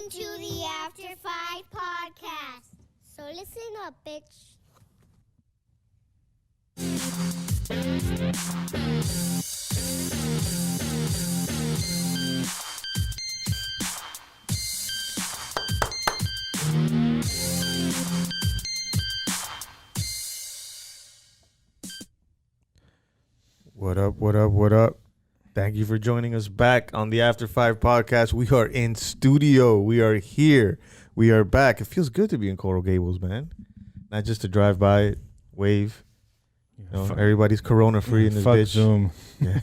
listening to the After 5 podcast. So listen up, bitch. What up, what up, what up? Thank you for joining us back on the After 5 podcast. We are in studio. We are here. We are back. It feels good to be in Coral Gables, man. Not just to drive by it, wave. You know, everybody's corona-free in this fuck bitch. Zoom. Yeah.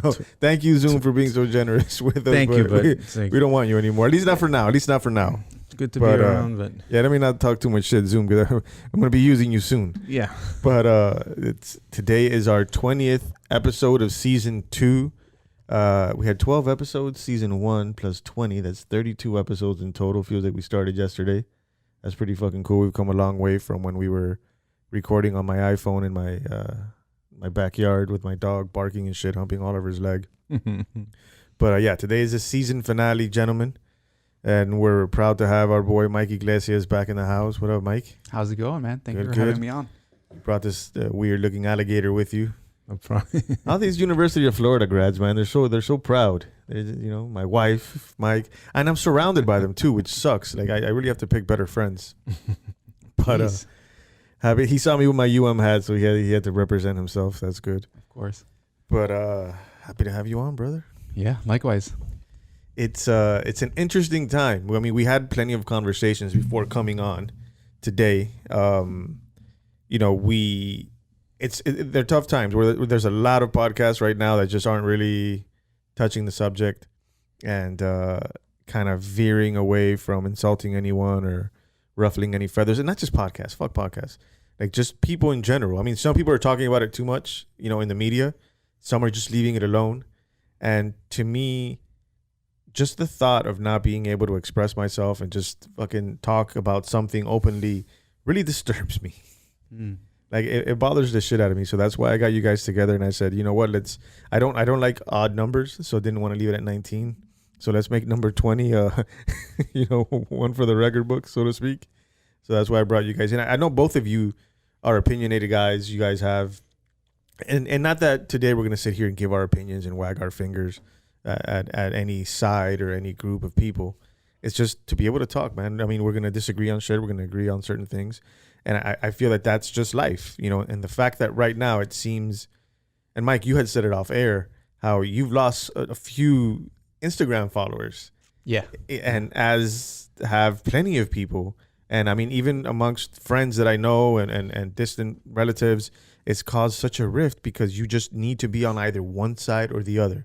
No, thank you, Zoom, for being so generous with us. Thank you, but we don't want you anymore. At least not for now. At least not for now. It's good to be around, but yeah, let me not talk too much shit, Zoom, because I'm going to be using you soon. yeah. But today is our 20th episode of season 2. We had 12 episodes, season 1 plus 20. That's 32 episodes in total. Feels like we started yesterday. That's pretty fucking cool. We've come a long way from when we were recording on my iPhone in my backyard with my dog barking and shit, humping Oliver's leg. But yeah, today is the season finale, gentlemen. And we're proud to have our boy Mike Iglesias back in the house. What up, Mike? How's it going, man? Thank you for Good. having me on. You brought this weird-looking alligator with you. No problem. All these University of Florida grads, man, they're so proud. You know, my wife, Mike, and I'm surrounded by them too, which sucks. Like I really have to pick better friends. But he saw me with my UM hat, so he had to represent himself. That's good, Of course. But happy to have you on, brother. Yeah, likewise. It's an interesting time. I mean, we had plenty of conversations before coming on today. You know, they're tough times where there's a lot of podcasts right now that just aren't really touching the subject and kind of veering away from insulting anyone or ruffling any feathers. And not just podcasts. Fuck podcasts. Like just people in general. I mean, some people are talking about it too much, you know, in the media. Some are just leaving it alone. And to me, just the thought of not being able to express myself and just fucking talk about something openly really disturbs me. Like it bothers the shit out of me. So that's why I got you guys together and I said, you know what, I don't like odd numbers, so I didn't want to leave it at 19. So let's make number 20 you know, one for the record book, so to speak. So that's why I brought you guys in. I know both of you are opinionated guys. You guys have and not that today we're gonna sit here and give our opinions and wag our fingers at any side or any group of people. It's just to be able to talk, man. I mean, we're going to disagree on shit. We're going to agree on certain things. And I feel that that's just life, you know, and the fact that right now it seems, and Mike, you had said it off air, how you've lost a few Instagram followers. Yeah. And as have plenty of people. And I mean, even amongst friends that I know and distant relatives, it's caused such a rift because you just need to be on either one side or the other.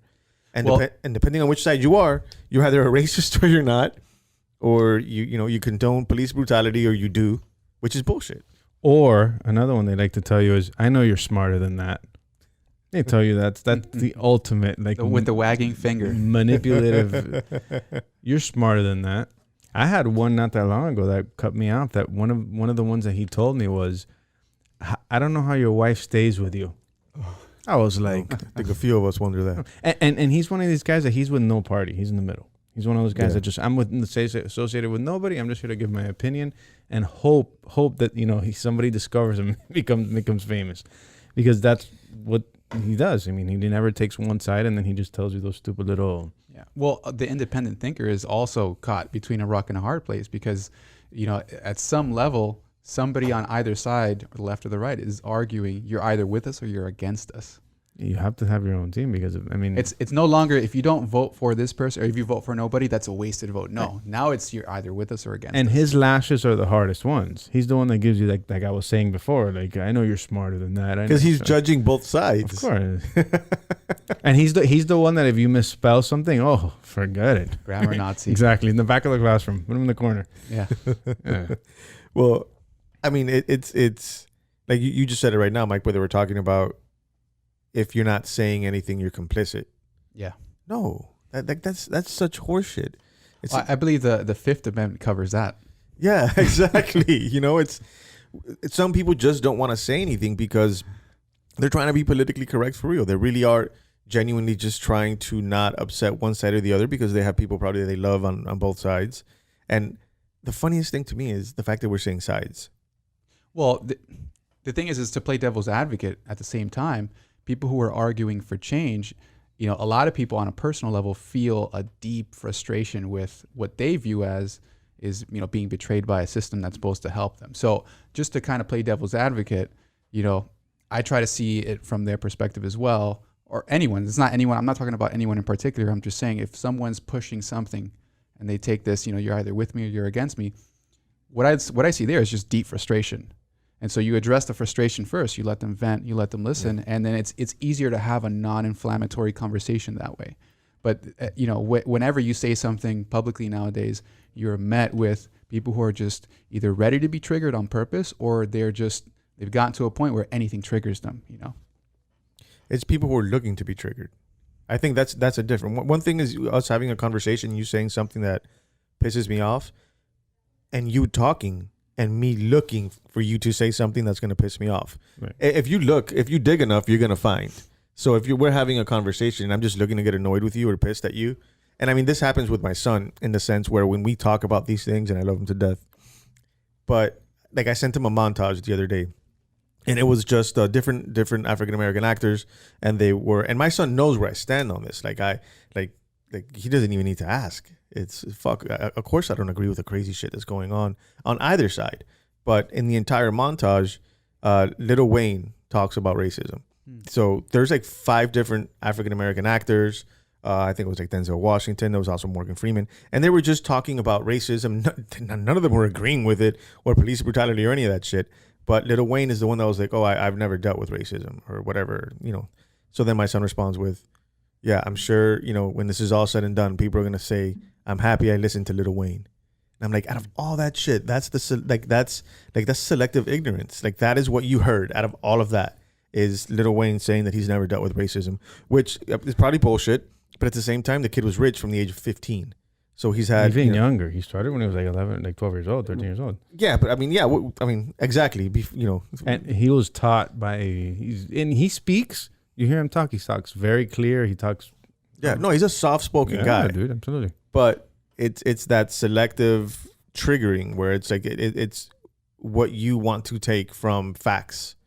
And, and depending on which side you are, you're either a racist or you're not, or you condone police brutality or you do, which is bullshit. Or another one they like to tell you is, I know you're smarter than that. They tell you that's the ultimate, like With the wagging finger. manipulative. You're smarter than that. I had one not that long ago that cut me out. That one of the ones that he told me was, I don't know how your wife stays with you. I was like, I think a few of us wonder that. And he's one of these guys that he's with no party. He's in the middle. He's one of those guys that just, I'm associated with nobody. I'm just here to give my opinion and hope that, you know, somebody discovers him, becomes famous, because that's what he does. I mean, he never takes one side and then he just tells you those stupid little. Yeah. Well, the independent thinker is also caught between a rock and a hard place because, you know, at some level, somebody on either side, or the left or the right, is arguing you're either with us or you're against us. You have to have your own team because, I mean, it's no longer, if you don't vote for this person or if you vote for nobody, that's a wasted vote. No, now it's you're either with us or against us. And his lashes are the hardest ones. He's the one that gives you, like I was saying before, like, I know you're smarter than that. Because he's judging both sides. Of course. And he's the one that if you misspell something, oh, forget it. Grammar Nazi. Exactly. In the back of the classroom. Put him in the corner. Yeah. Yeah. Well, I mean, it's like you just said it right now, Mike, where they were talking about if you're not saying anything, you're complicit. Yeah. No, that's such horseshit. Well, I believe the Fifth Amendment covers that. Yeah, exactly. You know, it's some people just don't want to say anything because they're trying to be politically correct for real. They really are genuinely just trying to not upset one side or the other because they have people probably they love on both sides. And the funniest thing to me is the fact that we're saying sides. Well, the thing is to play devil's advocate at the same time. People who are arguing for change, you know, a lot of people on a personal level feel a deep frustration with what they view as is, you know, being betrayed by a system that's supposed to help them. So just to kind of play devil's advocate, you know, I try to see it from their perspective as well, or anyone. It's not anyone. I'm not talking about anyone in particular. I'm just saying if someone's pushing something and they take this, you know, you're either with me or you're against me. What I see there is just deep frustration. And so you address the frustration first. You let them vent, you let them listen, and then it's easier to have a non-inflammatory conversation that way. But you know, whenever you say something publicly nowadays, you're met with people who are just either ready to be triggered on purpose, or they've gotten to a point where anything triggers them. You know, it's people who are looking to be triggered. I think that's a different one. Thing is us having a conversation, you saying something that pisses me off, and you talking. And me looking for you to say something that's going to piss me off. Right. If you dig enough, you're going to find. So if we're having a conversation and I'm just looking to get annoyed with you or pissed at you. And I mean, this happens with my son in the sense where when we talk about these things, and I love him to death, but like I sent him a montage the other day and it was just different African-American actors. And my son knows where I stand on this. Like he doesn't even need to ask. It's fuck. Of course, I don't agree with the crazy shit that's going on either side. But in the entire montage, Lil Wayne talks about racism. So there's like 5 different African American actors. I think it was like Denzel Washington. There was also Morgan Freeman, and they were just talking about racism. None of them were agreeing with it or police brutality or any of that shit. But Lil Wayne is the one that was like, "Oh, I've never dealt with racism or whatever," you know. So then my son responds with, "Yeah, I'm sure, you know, when this is all said and done, people are gonna say." I'm happy I listened to Lil Wayne. And I'm like, out of all that shit, that's selective ignorance. Like that is what you heard out of all of that is Lil Wayne saying that he's never dealt with racism, which is probably bullshit. But at the same time, the kid was rich from the age of 15. So he's had even younger. He started when he was like 11, like 12 years old, 13 years old. Yeah, but I mean, exactly. You know, and he was taught he speaks. You hear him talk. He talks very clear. He talks. Yeah, no, he's a soft-spoken guy, dude. Absolutely. But it's that selective triggering where it's like it's what you want to take from facts,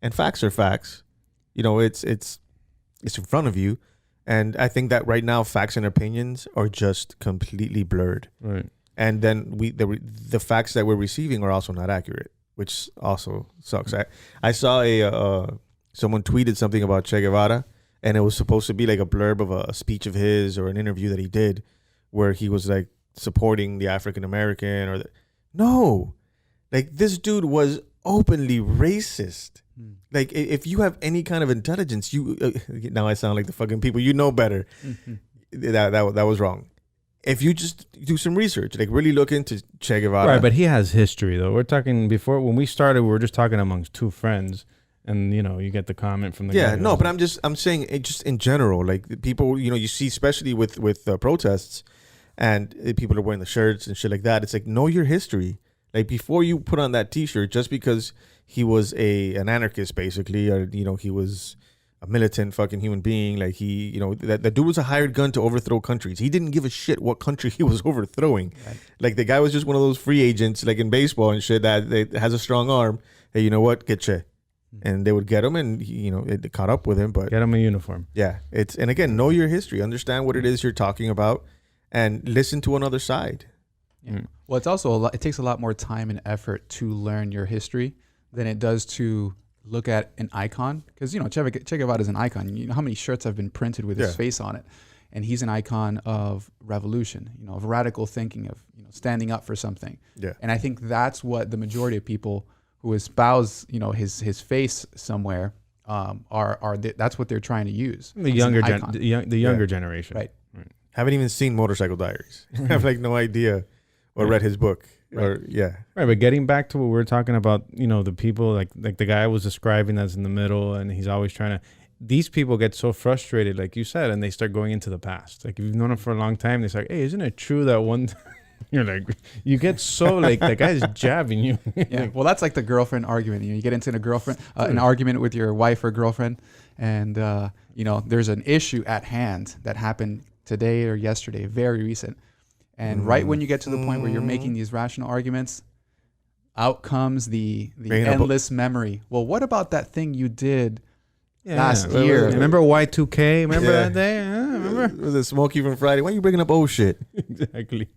and facts are facts. You know, it's in front of you, and I think that right now facts and opinions are just completely blurred. Right. And then the facts that we're receiving are also not accurate, which also sucks. I saw someone tweeted something about Che Guevara. And it was supposed to be like a blurb of a speech of his or an interview that he did where he was like supporting the African American no, like this dude was openly racist. Like if you have any kind of intelligence, now I sound like the fucking people, you know better. That was wrong. If you just do some research, like really look into Che Guevara. Right, but he has history though. We're talking before when we started, we were just talking amongst 2 friends. And, you know, you get the comment from the guy. Yeah, no, but I'm saying it just in general, like people, you know, you see, especially with protests and people are wearing the shirts and shit like that. It's like, know your history. Like before you put on that T-shirt, just because he was an anarchist, basically, or, you know, he was a militant fucking human being. Like he, you know, that dude was a hired gun to overthrow countries. He didn't give a shit what country he was overthrowing. Right. Like the guy was just one of those free agents, like in baseball and shit, that has a strong arm. Hey, you know what? Get Che. And they would get him, and you know it caught up with him. But get him a uniform. Yeah, and again, know your history, understand what it is you're talking about, and listen to another side. Yeah. Well, it's also it takes a lot more time and effort to learn your history than it does to look at an icon. Because you know Che Guevara is an icon. You know how many shirts have been printed with his face on it, and he's an icon of revolution. You know, of radical thinking, of standing up for something. Yeah. And I think that's what the majority of people who espouse, his face somewhere, that's what they're trying to use. The younger generation, right? Haven't even seen Motorcycle Diaries. I have like no idea, or read his book, right. Right. But getting back to what we were talking about, the people like the guy I was describing that's in the middle, and he's always trying to. These people get so frustrated, like you said, and they start going into the past. Like if you've known them for a long time, they start, hey, isn't it true that one? You're like, you get so like that guy's jabbing you. Yeah. Well, that's like the girlfriend argument. You get into an argument with your wife or girlfriend, and there's an issue at hand that happened today or yesterday, very recent. And right when you get to the point where you're making these rational arguments, out comes the endless memory. Well, what about that thing you did last year? Remember Y2K? Remember that day? Remember? Was it Smokey from Friday? Why are you bringing up old shit? Exactly.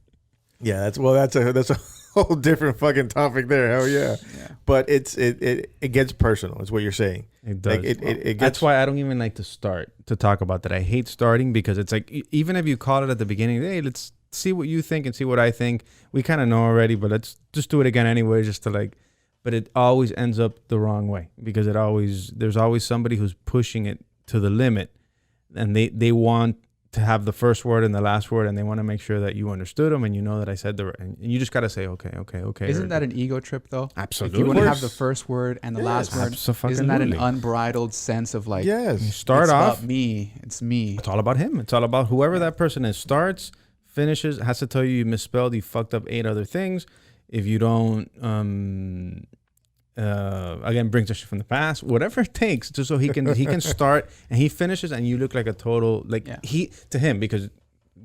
Yeah, that's a whole different fucking topic there. Hell yeah. But it gets personal. Is what you're saying. It does. Like it gets. That's why I don't even like to talk about that. I hate starting because it's like, even if you call it at the beginning, hey, let's see what you think and see what I think. We kind of know already, but let's just do it again anyway, just to like. But it always ends up the wrong way because there's always somebody who's pushing it to the limit, and they want to have the first word and the last word, and they want to make sure that you understood them and you know that I said and you just got to say, okay. Isn't that an ego trip though? Absolutely. If you want to have the first word and the last word, isn't that an unbridled sense of like, yes, you start it's off, about me. It's me. It's all about him. It's all about whoever that person is. Starts, finishes, has to tell you misspelled, you fucked up 8 other things. If you don't, again, brings us from the past, whatever it takes, just so he can start and he finishes and you look like a total, like to him, because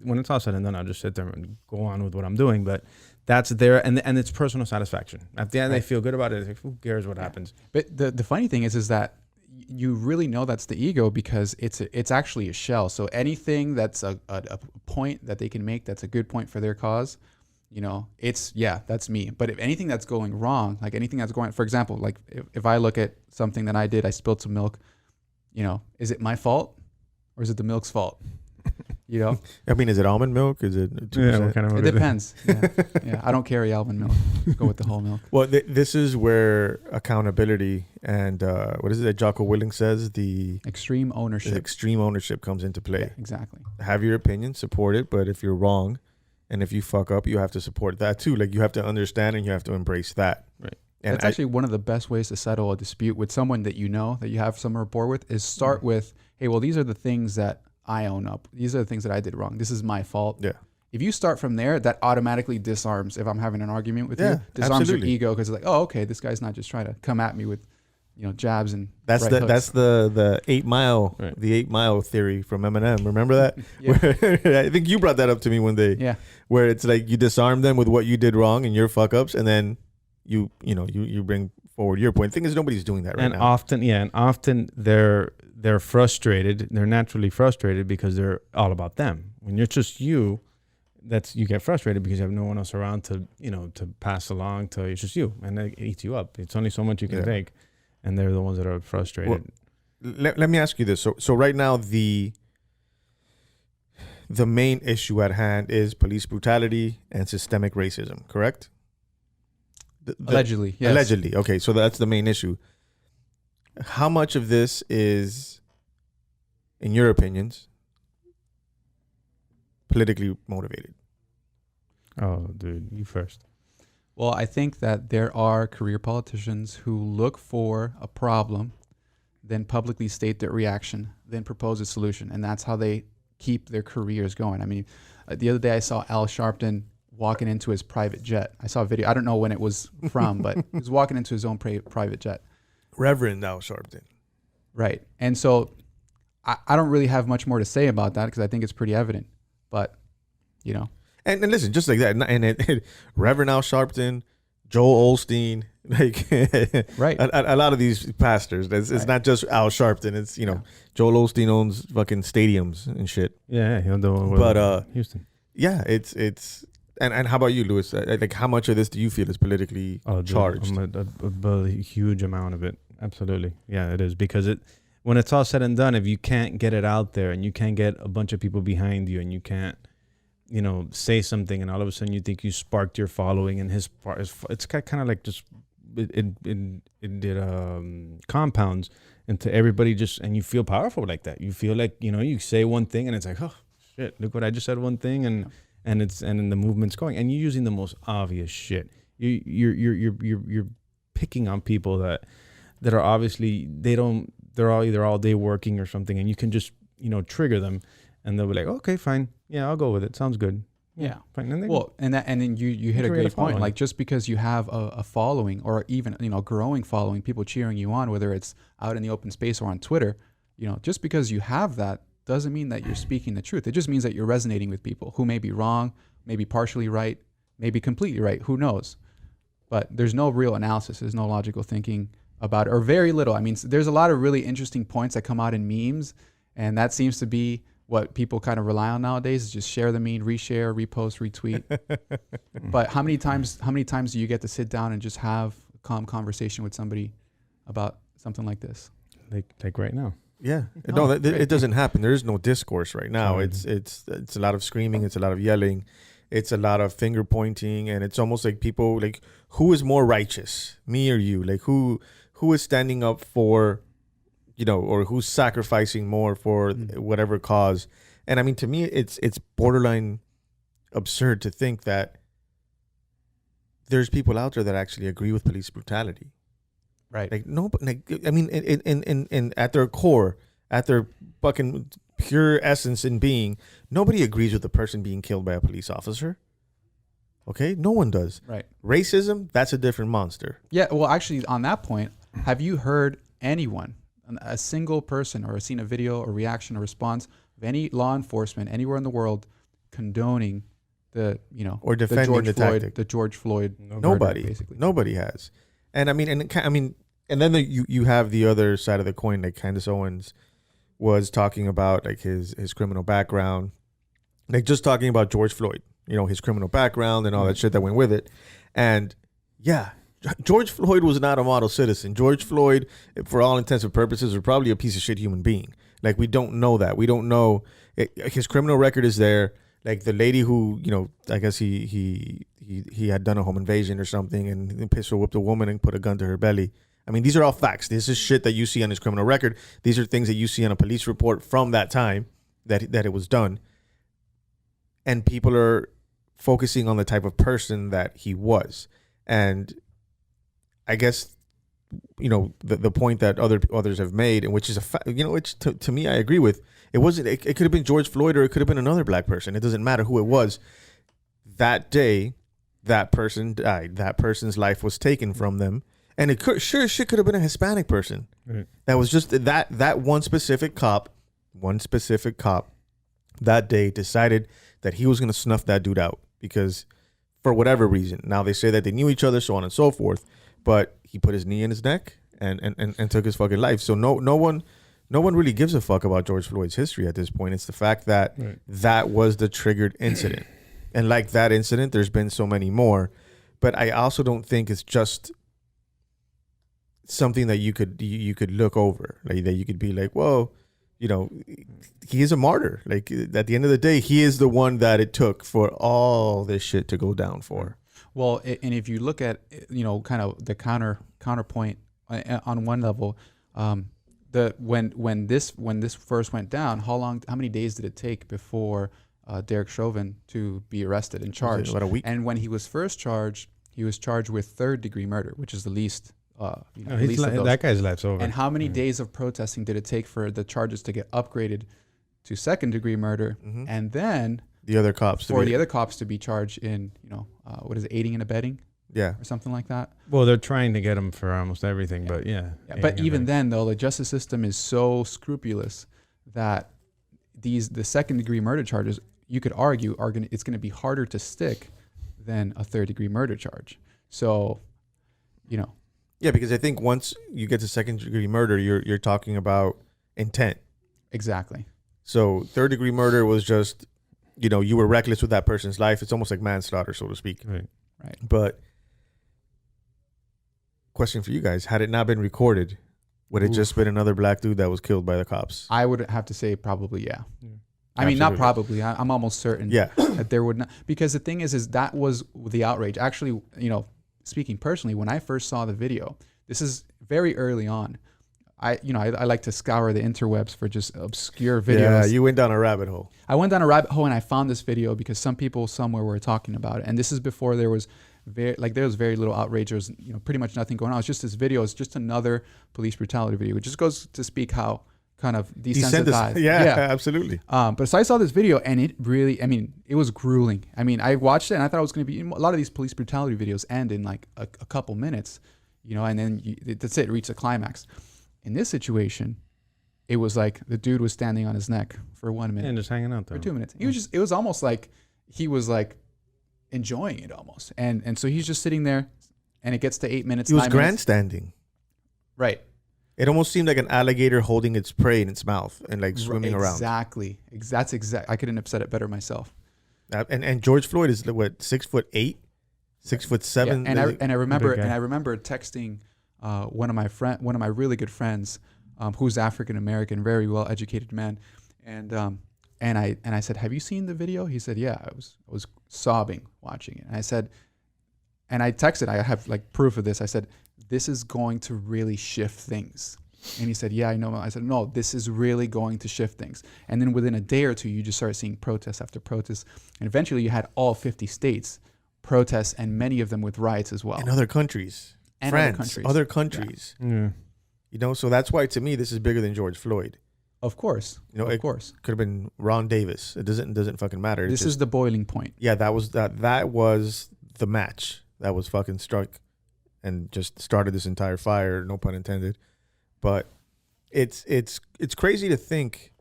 when it's all said and done, I'll just sit there and go on with what I'm doing. But that's there, and it's personal satisfaction. At the end, they feel good about it. It's like, who cares what happens? But the funny thing is that you really know that's the ego because it's actually a shell. So anything that's a point that they can make that's a good point for their cause, that's me. But if anything that's going wrong, like anything that's going, for example, like if I look at something that I did, I spilled some milk, is it my fault or is it the milk's fault? I mean, is it almond milk? Is it 2%? What kind of it depends. Yeah. I don't carry almond milk. Go with the whole milk. Well, this is where accountability and what is it that Jocko Willink says? The extreme ownership comes into play. Yeah, exactly. Have your opinion, support it, but if you're wrong and if you fuck up, you have to support that too. Like, you have to understand and you have to embrace that. Right. And that's actually one of the best ways to settle a dispute with someone that that you have some rapport with, is start with, hey, well, these are the things that I own up. These are the things that I did wrong. This is my fault. Yeah. If you start from there, that automatically disarms, if I'm having an argument with you, disarms absolutely. your ego, because it's like, oh, okay, this guy's not just trying to come at me with, jabs and that's the 8 Mile, the 8 Mile theory from Eminem. Remember that? Where, I think you brought that up to me one day. Yeah. Where it's like you disarm them with what you did wrong and your fuck ups, and then you bring forward your point. The thing is, nobody's doing that right now. And often they're frustrated. They're naturally frustrated because they're all about them. When you're just you, you get frustrated because you have no one else around to pass along to. It's just you, and it eats you up. It's only so much you can take, and they're the ones that are frustrated. Well, let me ask you this. So right now the main issue at hand is police brutality and systemic racism, correct? Allegedly, yes. Allegedly. Okay, so that's the main issue. How much of this is, in your opinions, politically motivated? Oh, dude, you first. Well, I think that there are career politicians who look for a problem, then publicly state their reaction, then propose a solution. And that's how they keep their careers going. I mean, the other day I saw Al Sharpton walking into his private jet. I saw a video. I don't know when it was from, but he was walking into his own private jet. Reverend Al Sharpton. Right. And so I don't really have much more to say about that because I think it's pretty evident. But, And listen, just like that, and Reverend Al Sharpton, Joel Osteen, like right. a lot of these pastors. It's not just Al Sharpton. It's Joel Osteen owns fucking stadiums and shit. Yeah, he'll do it. But Houston. Yeah, it's and how about you, Louis? Like, how much of this do you feel is politically charged? A huge amount of it. Absolutely, yeah, it is, because when it's all said and done, if you can't get it out there and you can't get a bunch of people behind you and you can't say something, and all of a sudden you think you sparked your following, and it's kind of like just it compounds into everybody, and you feel powerful like that. You feel like you say one thing and it's like, oh shit, look what I just said, one thing, and then the movement's going, and you're using the most obvious shit. You're picking on people that are obviously they're all either all day working or something, and you can just trigger them. And they'll be like, okay, fine. Yeah, I'll go with it. Sounds good. Yeah. Fine. And then you hit a great point. Like, just because you have a following, or even, growing following, people cheering you on, whether it's out in the open space or on Twitter, just because you have that doesn't mean that you're speaking the truth. It just means that you're resonating with people who may be wrong, maybe partially right, maybe completely right. Who knows? But there's no real analysis. There's no logical thinking about it, or very little. I mean, there's a lot of really interesting points that come out in memes, and that seems to be what people kind of rely on nowadays, is just share the meme, reshare, repost, retweet. But how many times do you get to sit down and just have a calm conversation with somebody about something like this? Like right now. Yeah, no, it doesn't happen. There is no discourse right now. It's a lot of screaming. It's a lot of yelling. It's a lot of finger pointing, and it's almost like people like, who is more righteous, me or you? Like who is standing up for, or who's sacrificing more for whatever cause? And I mean, to me, it's borderline absurd to think that there's people out there that actually agree with police brutality. Right. Like no, like I mean, in at their core, at their fucking pure essence in being, nobody agrees with the person being killed by a police officer. Okay, no one does. Right. Racism, that's a different monster. Yeah. Well, actually, on that point, have you heard anyone, a single person, or seen a video or reaction or response of any law enforcement anywhere in the world condoning or defending the tactic? The George Floyd. Nobody. Murder, basically. Nobody has. And I mean, and then you have the other side of the coin. Like Candace Owens was talking about like his criminal background, like just talking about George Floyd, his criminal background and all that shit that went with it. And yeah, George Floyd was not a model citizen. George Floyd, for all intents and purposes, was probably a piece of shit human being. Like we don't know that. We don't know his criminal record is there. Like the lady who, I guess he had done a home invasion or something and pistol whipped a woman and put a gun to her belly. I mean, these are all facts. This is shit that you see on his criminal record. These are things that you see on a police report from that time that it was done. And people are focusing on the type of person that he was. And I guess, the point that others have made, and which is which to me I agree with. It wasn't. It could have been George Floyd, or it could have been another black person. It doesn't matter who it was. That day, that person died. That person's life was taken from them, and it could have been a Hispanic person. Right. That was just that one specific cop that day decided that he was going to snuff that dude out because for whatever reason. Now they say that they knew each other, so on and so forth, but he put his knee in his neck and took his fucking life. So no one really gives a fuck about George Floyd's history at this point. It's the fact that that was the triggered incident. And like that incident, there's been so many more. But I also don't think it's just something that you could look over. Like that you could be like, whoa, he is a martyr. Like at the end of the day, he is the one that it took for all this shit to go down for. Well, and if you look at, kind of the counterpoint on one level, when this first went down, how many days did it take before Derek Chauvin to be arrested and charged? About a week. And when he was first charged, he was charged with third-degree murder, which is the least. Least of those. That guy's life's over. And how many days of protesting did it take for the charges to get upgraded to second-degree murder, and then the other cops to be charged in what is it, aiding and abetting? Yeah, or something like that. Well, they're trying to get him for almost everything, but yeah. But even then, though, the justice system is so scrupulous that the second-degree murder charges, you could argue, it's going to be harder to stick than a third-degree murder charge. So, Yeah, because I think once you get to second-degree murder, you're talking about intent. Exactly. So third-degree murder was just, you were reckless with that person's life. It's almost like manslaughter, so to speak. Right. But question for you guys: had it not been recorded, would it just been another black dude that was killed by the cops? I would have to say probably, yeah. I mean, not probably. I'm almost certain. Yeah. That there would not, because the thing is that was the outrage. Actually, speaking personally, when I first saw the video, this is very early on. I like to scour the interwebs for just obscure videos. Yeah, you went down a rabbit hole. I went down a rabbit hole and I found this video because some people somewhere were talking about it. And this is before there was very little outrage. There was pretty much nothing going on. It's just this video. It's just another police brutality video. It just goes to speak how kind of desensitized. Yeah, absolutely. But so I saw this video and it really, it was grueling. I watched it and I thought it was going to be, a lot of these police brutality videos end in like a couple minutes, and then that's it, reach the climax. In this situation, it was like the dude was standing on his neck for 1 minute. And just hanging out there. For 2 minutes. It was almost like he was like enjoying it almost. And so he's just sitting there, and it gets to 8 minutes. He was 9 minutes. grandstanding. Right. It almost seemed like an alligator holding its prey in its mouth and like swimming around. Exactly. That's exact. I couldn't have said it better myself. And George Floyd is what, 6'8", 6'7". Yeah. And I remember texting one of my really good friends, who's African American, very well educated man, and I said, have you seen the video? He said, yeah. I was sobbing watching it, and I said, and I texted, I have like proof of this. I said, this is going to really shift things. And he said, yeah, I know. I said, no, this is really going to shift things. And then within a day or two, you just started seeing protest after protest. And eventually you had all 50 states protests, and many of them with riots as well. In other countries. And France, other countries. Yeah. You know, so that's why to me, this is bigger than George Floyd. Of course. You know, of course. Could have been Ron Davis. It doesn't fucking matter. This is the boiling point. Yeah, that was the match that was fucking struck and just started this entire fire, no pun intended. But it's crazy to think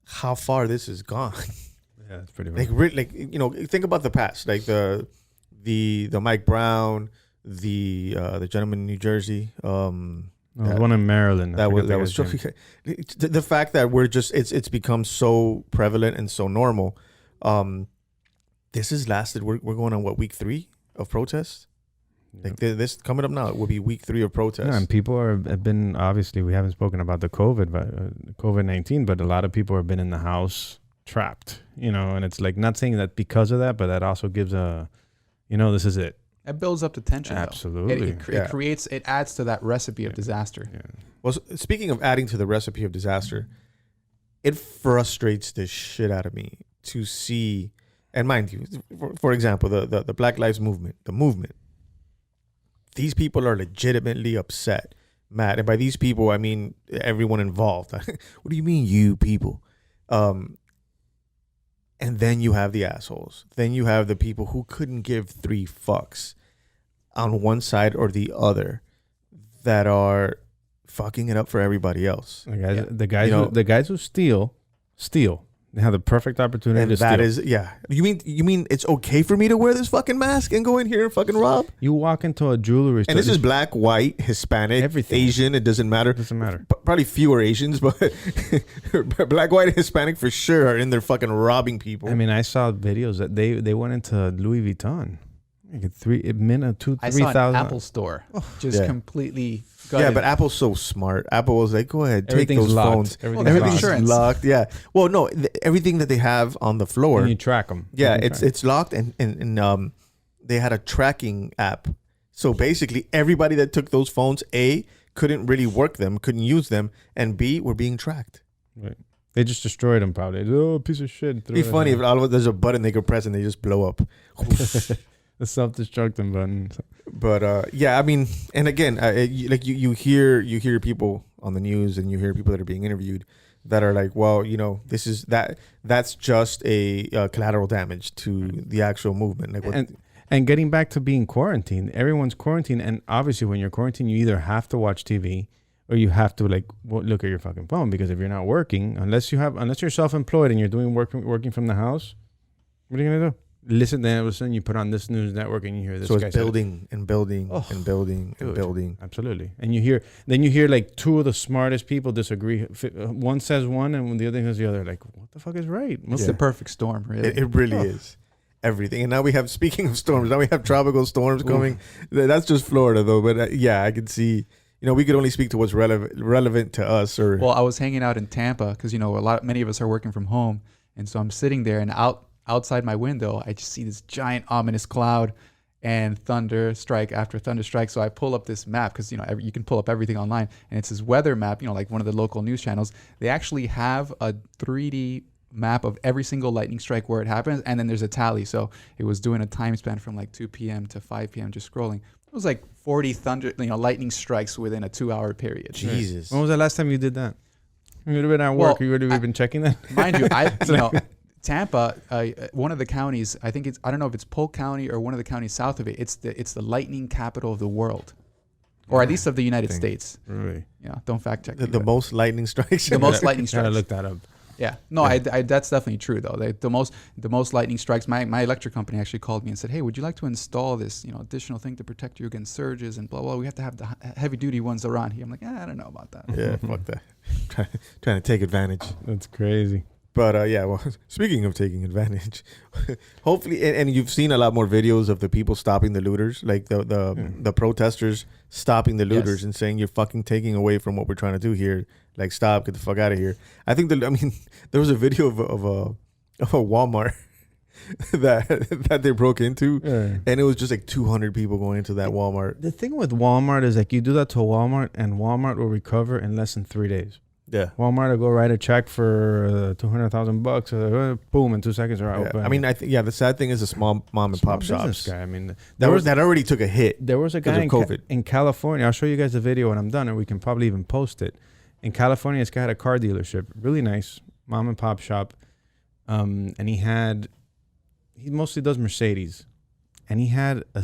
how far this has gone. Yeah, it's pretty bad. Like you know, think about the past, like the Mike Brown, the gentleman in New Jersey. One in Maryland. That was the fact that we're just it's become so prevalent and so normal. This has lasted. We're going on week 3 of protests. Like this coming up now, it will be week 3 of protests. Yeah, and people have been, obviously we haven't spoken about the COVID-19, but a lot of people have been in the house trapped, you know, and it's like not saying that because of that, but that also gives this is it. It builds up the tension. Absolutely. It adds to that recipe of disaster. Yeah. Well, speaking of adding to the recipe of disaster, it frustrates the shit out of me to see, and mind you, for example, the Black Lives Movement, these people are legitimately upset, mad. And by these people, I mean everyone involved. What do you mean, you people? And then you have the assholes. Then you have the people who couldn't give 3 fucks on one side or the other that are fucking it up for everybody else. The guys who steal. They have the perfect opportunity And to that steal. is, you mean it's okay for me to wear this fucking mask and go in here and fucking rob? You walk into a jewelry store. And this is black, white, Hispanic, Everything. Asian. It doesn't matter. It doesn't matter. Probably fewer Asians, but black, white, and Hispanic for sure are in there fucking robbing people. I mean, I saw videos that they went into Louis Vuitton. Like I saw an Apple store just completely gutted. Yeah, but Apple's so smart. Apple was like, go ahead, take Everything's those locked. phones. Everything's locked. locked. Yeah. Well, no, everything that they have on the floor. And you track them. Yeah, it's locked, and they had a tracking app. So basically, everybody that took those phones, A, couldn't really work them, couldn't use them, and B, were being tracked. Right. They just destroyed them probably. Oh, piece of shit. It'd be funny if all of it, there's a button they could press and they just blow up. The self-destructing button. But yeah, I mean, and again, you hear people on the news and you hear people that are being interviewed that are like, well, you know, that's just a collateral damage to the actual movement. Like, and getting back to being quarantined, everyone's quarantined, and obviously when you're quarantined, you either have to watch TV or you have to look at your fucking phone, because if you're not working, unless you're self-employed and you're doing working from the house, what are you gonna do? Listen, then all of a sudden you put on this news network and you hear this. So guy it's building and building and building and building. Absolutely. And you hear like 2 of the smartest people disagree. One says one and the other says the other. Like, what the fuck is right? It's the perfect storm, really. It really is. Everything. And now we have, speaking of storms, now we have tropical storms coming. That's just Florida though. But yeah, I can see, you know, we could only speak to what's relevant to us. Well, I was hanging out in Tampa because, you know, many of us are working from home. And so I'm sitting there, and outside my window, I just see this giant ominous cloud and thunder strike after thunder strike. So I pull up this map because, you know, you can pull up everything online, and it's this weather map, you know, like one of the local news channels. They actually have a 3D map of every single lightning strike where it happens, and then there's a tally. So it was doing a time span from like 2 p.m. to 5 p.m. just scrolling. It was like 40 lightning strikes within a 2-hour period. Jesus. When was the last time you did that? You would have been at work. You would have been checking that? Mind you, Tampa, one of the counties, I don't know if it's Polk County or one of the counties south of it. It's the lightning capital of the world. or at least of the United States. Really? Yeah, don't fact check. The most lightning strikes. The most lightning Gotta strikes. look that up. Yeah, no, I that's definitely true though. The most lightning strikes. My electric company actually called me and said, "Hey, would you like to install this additional thing to protect you against surges and blah blah? We have to have the heavy duty ones around here." I'm like, I don't know about that. Yeah, fuck that. Trying to take advantage. That's crazy. But yeah, well, speaking of taking advantage, hopefully, and you've seen a lot more videos of the people stopping the looters, like the protesters stopping the looters and saying, "You're fucking taking away from what we're trying to do here. Like, stop, get the fuck out of here." I think there was a video of a Walmart that they broke into, and it was just like 200 people going into that Walmart. The thing with Walmart is like you do that to Walmart, and Walmart will recover in less than 3 days. Yeah, Walmart will go write a check for $200,000. Boom, in 2 seconds they're open. I mean, the sad thing is the small mom and pop shops. Guy. I mean, that already took a hit. There was a guy in California. I'll show you guys the video when I'm done, and we can probably even post it. In California, this guy had a car dealership, really nice mom and pop shop, and he mostly does Mercedes, and he had a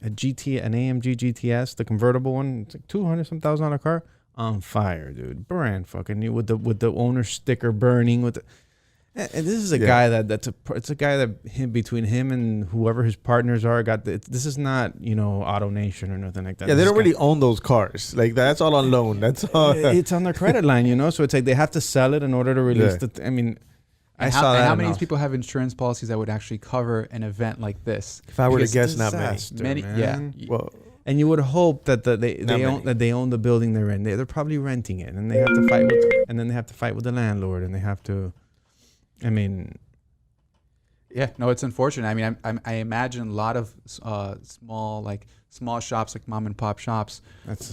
GT, an AMG GTS, the convertible one. It's like $200,000 car. On fire, dude! Brand fucking new with the owner sticker burning with. And this is a guy it's a guy that between him and whoever his partners are this is not Auto Nation or nothing like that. Yeah, they don't really own those cars. Like that's all on loan. That's all. It's on their credit line, So it's like they have to sell it in order to release I mean. How many people have insurance policies that would actually cover an event like this? If I were to guess, not many. Yeah. Well. And you would hope that they own the building they're in. They're probably renting it, and they have to fight with the landlord, and they have to. I mean. Yeah, no, it's unfortunate. I mean, I imagine a lot of small shops like mom and pop shops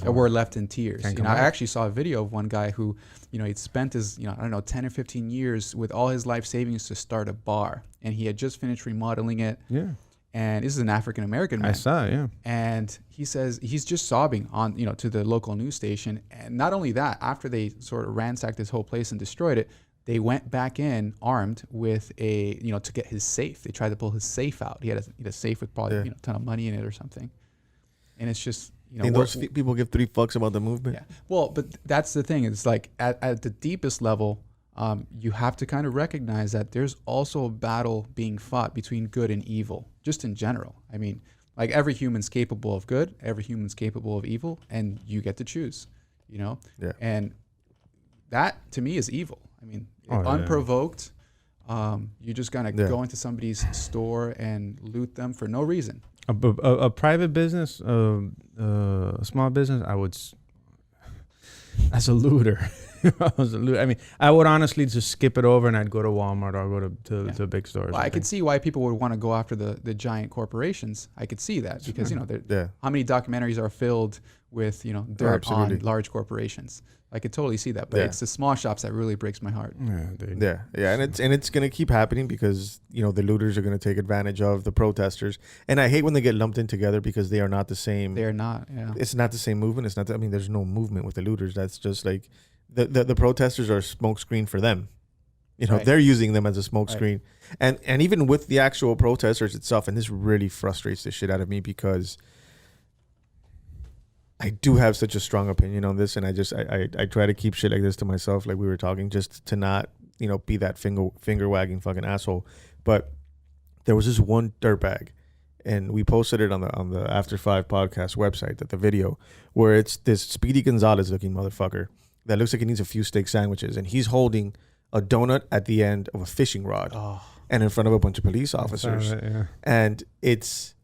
were left in tears. I actually saw a video of one guy who, he'd spent his 10 or 15 years with all his life savings to start a bar, and he had just finished remodeling it. Yeah. And this is an African American man. I saw, yeah. And he says he's just sobbing on, to the local news station. And not only that, after they sort of ransacked his whole place and destroyed it, they went back in armed with to get his safe. They tried to pull his safe out. He had a safe with probably a ton of money in it or something. And it's just, those people give 3 fucks about the movement. Yeah. Well, but that's the thing. It's like at the deepest level, you have to kind of recognize that there's also a battle being fought between good and evil, just in general. I mean, like every human's capable of good, every human's capable of evil, and you get to choose, Yeah. And that to me is evil. I mean, unprovoked, you're just gonna go into somebody's store and loot them for no reason. A private business, a small business, I would, as a looter. I mean, I would honestly just skip it over and I'd go to Walmart or go to big stores. Well, I could see why people would want to go after the giant corporations. I could see that because, how many documentaries are filled with, dirt on large corporations. I could totally see that, but it's the small shops that really breaks my heart. Yeah, dude. Yeah, and it's gonna keep happening because the looters are gonna take advantage of the protesters, and I hate when they get lumped in together because they are not the same. They are not. Yeah, it's not the same movement. It's not. There's no movement with the looters. That's just like the protesters are a smoke screen for them. They're using them as a smoke screen, and even with the actual protesters itself, and this really frustrates the shit out of me because I do have such a strong opinion on this, and I try to keep shit like this to myself, like we were talking, just to not be that finger wagging fucking asshole. But there was this one dirtbag, and we posted it on the After 5 podcast website, the video where it's this Speedy Gonzalez looking motherfucker that looks like he needs a few steak sandwiches, and he's holding a donut at the end of a fishing rod, and in front of a bunch of police officers, and it's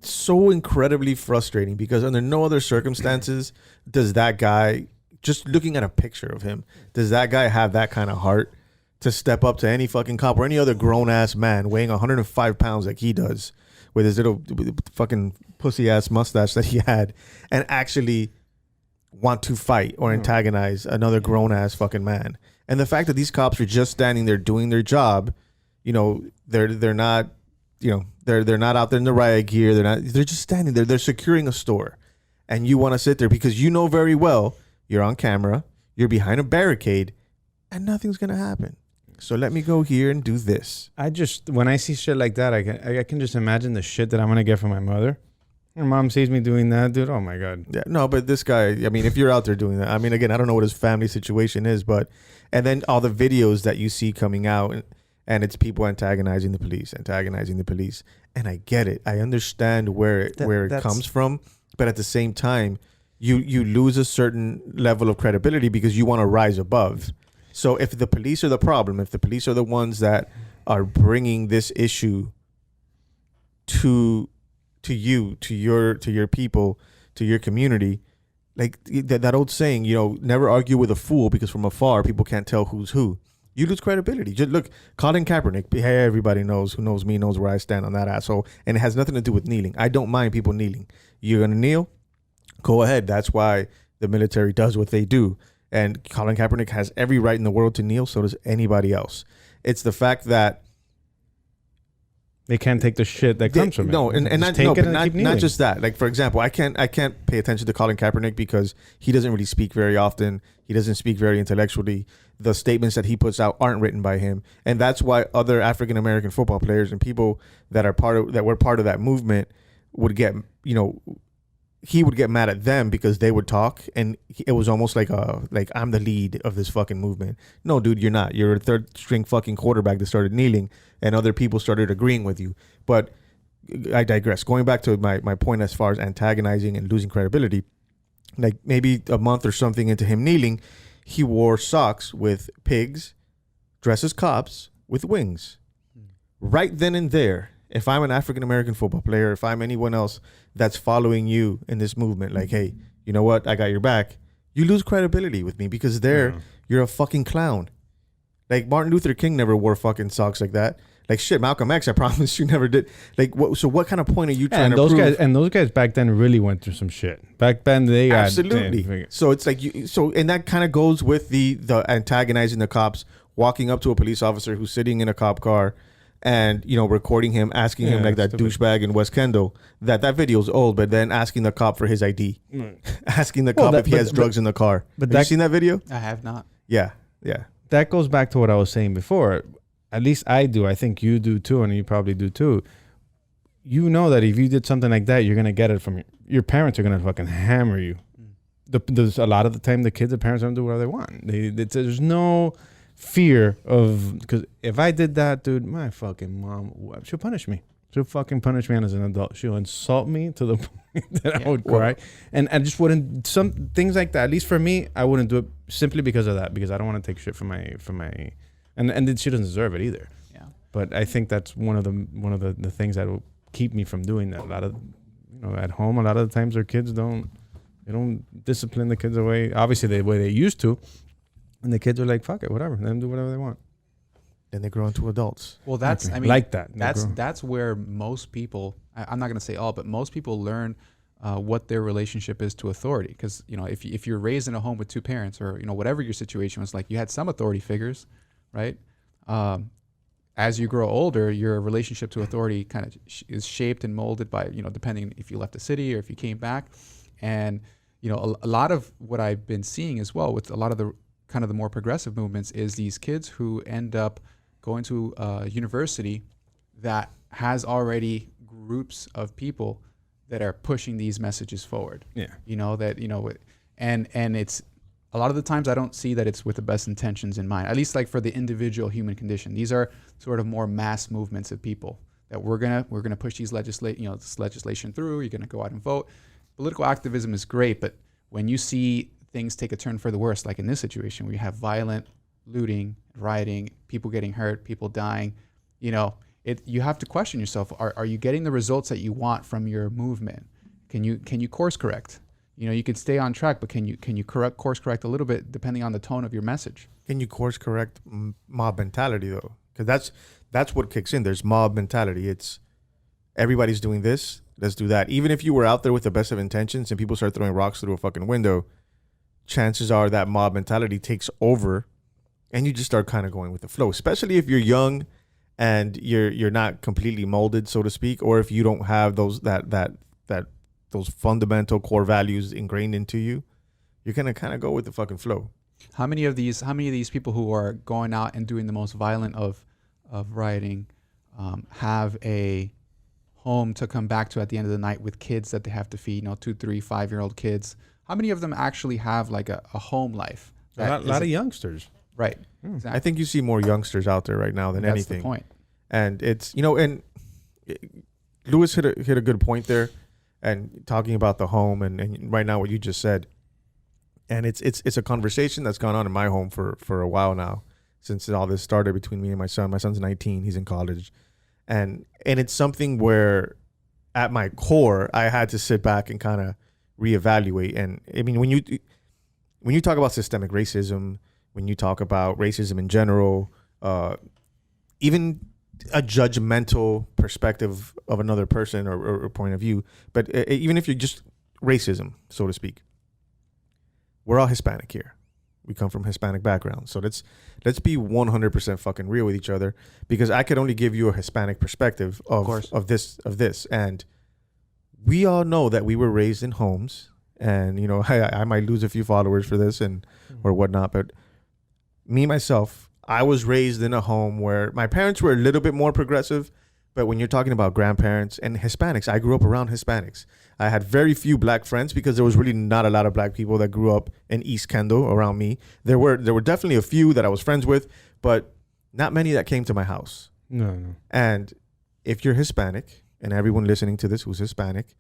so incredibly frustrating because under no other circumstances does that guy, just looking at a picture of him, does that guy have that kind of heart to step up to any fucking cop or any other grown-ass man weighing 105 pounds like he does with his little fucking pussy-ass mustache that he had and actually want to fight or antagonize another grown-ass fucking man. And the fact that these cops are just standing there doing their job, they're not... they're not out there in the riot gear. They're just standing there. They're securing a store. And you want to sit there because very well you're on camera, you're behind a barricade, and nothing's going to happen. So let me go here and do this. When I see shit like that, I can just imagine the shit that I'm going to get from my mother. Your mom sees me doing that, dude. Oh my god. Yeah, no, but this guy, I mean, if you're out there doing that, I mean, again, I don't know what his family situation is, but, and then all the videos that you see coming out, and it's people antagonizing the police. And I get it. I understand where it comes from, but at the same time, you lose a certain level of credibility because you want to rise above. So if the police are the problem, if the police are the ones that are bringing this issue to you, to your people, to your community, like that old saying, never argue with a fool because from afar people can't tell who's who. You lose credibility. Just look, Colin Kaepernick. Hey, everybody knows, who knows me knows where I stand on that asshole, and it has nothing to do with kneeling. I don't mind people kneeling. You're gonna kneel, go ahead. That's why the military does what they do, and Colin Kaepernick has every right in the world to kneel. So does anybody else. It's the fact that they can't take the shit that comes from it. No, and not just that. Like, for example, I can't pay attention to Colin Kaepernick because he doesn't really speak very often. He doesn't speak very intellectually. The statements that he puts out aren't written by him, and that's why other African American football players and people that were part of that movement would get, he would get mad at them because they would talk, and it was almost like I'm the lead of this fucking movement. No, dude, you're not. You're a third string fucking quarterback that started kneeling, and other people started agreeing with you. But I digress. Going back to my point as far as antagonizing and losing credibility, like maybe a month or something into him kneeling, he wore socks with pigs, dressed as cops with wings. Right then and there, if I'm an African American football player, if I'm anyone else that's following you in this movement, like, hey, you know what? I got your back. You lose credibility with me because you're a fucking clown. Like Martin Luther King never wore fucking socks like that. Like shit, Malcolm X, I promise you never did. Like, so what kind of point are you trying to prove? Those guys back then really went through some shit. Back then they got absolutely. So it's like and that kind of goes with the antagonizing the cops, walking up to a police officer who's sitting in a cop car, and recording him, asking him like that douchebag in West Kendall. That video's old, but then asking the cop for his ID, asking the cop if he has drugs in the car. But have you seen that video? I have not. Yeah. That goes back to what I was saying before. At least I do. I think you do too, and you probably do too. You know that if you did something like that, you're gonna get it from your parents. Are gonna fucking hammer you. There's a lot of the time the parents don't do whatever they want. There's no fear of, because if I did that, dude, my fucking mom, she'll punish me. She'll fucking punish me as an adult. She'll insult me to the point that I would cry. And I just wouldn't, some things like that, at least for me, I wouldn't do it simply because of that, because I don't want to take shit from my and she doesn't deserve it either. Yeah. But I think that's one of the things that will keep me from doing that. A lot of, at home, a lot of the times their kids don't discipline the kids away, obviously the way they used to. And the kids are like, fuck it, whatever. Let them do whatever they want. Then they grow into adults. Well, that's, okay. I mean, like that. That's where most people, I'm not going to say all, but most people learn what their relationship is to authority. Because, if you're raised in a home with two parents, or, whatever your situation was like, you had some authority figures, right? As you grow older, your relationship to authority kind of is shaped and molded by, depending if you left the city or if you came back. And, a lot of what I've been seeing as well with a lot of the kind of the more progressive movements is these kids who end up going to a university that has already groups of people that are pushing these messages forward. Yeah. And it's a lot of the times I don't see that it's with the best intentions in mind, at least like for the individual human condition. These are sort of more mass movements of people that we're gonna push these this legislation through. You're gonna go out and vote. Political activism is great, but when you see things take a turn for the worse, like in this situation where you have violent looting, rioting, people getting hurt, people dying, you have to question yourself. Are you getting the results that you want from your movement? Can you course correct? You can stay on track, but can you course correct a little bit depending on the tone of your message? Can you course correct mob mentality though? Because that's what kicks in. There's mob mentality. It's everybody's doing this, let's do that. Even if you were out there with the best of intentions and people start throwing rocks through a fucking window, chances are that mob mentality takes over and you just start kind of going with the flow, especially if you're young and you're not completely molded, so to speak, or if you don't have those those fundamental core values ingrained into you, you're going to kind of go with the fucking flow. How many of these people who are going out and doing the most violent of rioting have a home to come back to at the end of the night with kids that they have to feed, 2, 3, 5-year-old kids. How many of them actually have like a home life? A lot of youngsters. Right. Exactly. I think you see more youngsters out there right now than That's anything. the point. And it's, and Lewis hit a good point there, and talking about the home and right now what you just said. And it's a conversation that's gone on in my home for a while now, since all this started between me and my son. My son's 19, he's in college. And it's something where at my core, I had to sit back and kind of reevaluate. And I mean, when you talk about systemic racism, when you talk about racism in general, even a judgmental perspective of another person or point of view, but even if you're just racism, so to speak, we're all Hispanic here. We come from Hispanic backgrounds. So let's be 100% fucking real with each other, because I could only give you a Hispanic perspective of this. And we all know that we were raised in homes, and I might lose a few followers for this or whatnot, but me, myself, I was raised in a home where my parents were a little bit more progressive, but when you're talking about grandparents and Hispanics, I grew up around Hispanics. I had very few black friends because there was really not a lot of black people that grew up in East Kendall around me. There were definitely a few that I was friends with, but not many that came to my house. No. And if you're Hispanic, and everyone listening to this who's Hispanic,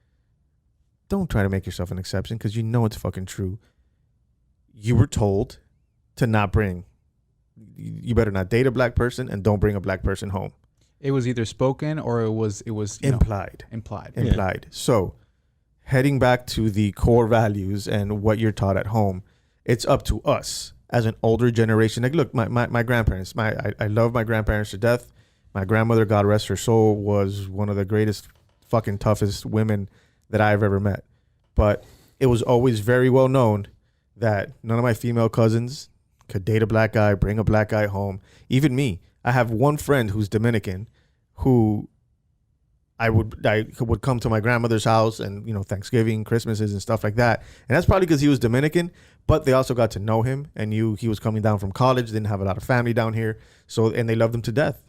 don't try to make yourself an exception, because it's fucking true. You were told to not bring. You better not date a black person, and don't bring a black person home. It was either spoken or it was implied. Implied. Yeah. So, heading back to the core values and what you're taught at home, it's up to us as an older generation. Like, look, my grandparents. I love my grandparents to death. My grandmother, God rest her soul, was one of the greatest, fucking toughest women that I've ever met. But it was always very well known that none of my female cousins could date a black guy, bring a black guy home. Even me. I have one friend who's Dominican who I would come to my grandmother's house, and Thanksgiving, Christmases and stuff like that. And that's probably because he was Dominican, but they also got to know him and knew he was coming down from college, didn't have a lot of family down here. And they loved him to death.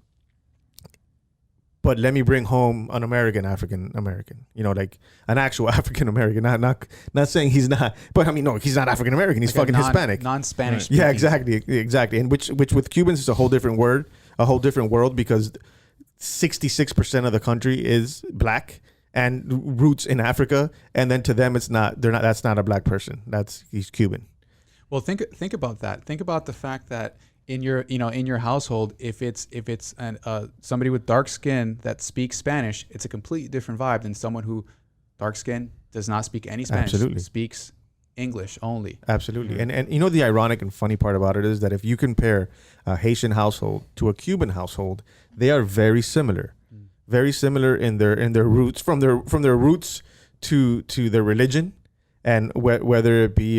But let me bring home an African American, like an actual African American. Not saying he's not, but I mean, no, he's not African American. He's like fucking Hispanic, non-Spanish. Yeah, exactly. And which with Cubans is a whole different world, because 66% of the country is black and roots in Africa, and then to them it's not. They're not. That's not a black person. He's Cuban. Well, think about that. Think about the fact that in your household, if it's somebody with dark skin that speaks Spanish, it's a completely different vibe than someone who dark skin does not speak any Spanish. Absolutely. Speaks English only. Absolutely. And the ironic and funny part about it is that if you compare a Haitian household to a Cuban household, they are very similar. Very similar in their roots, from their roots to their religion, and whether it be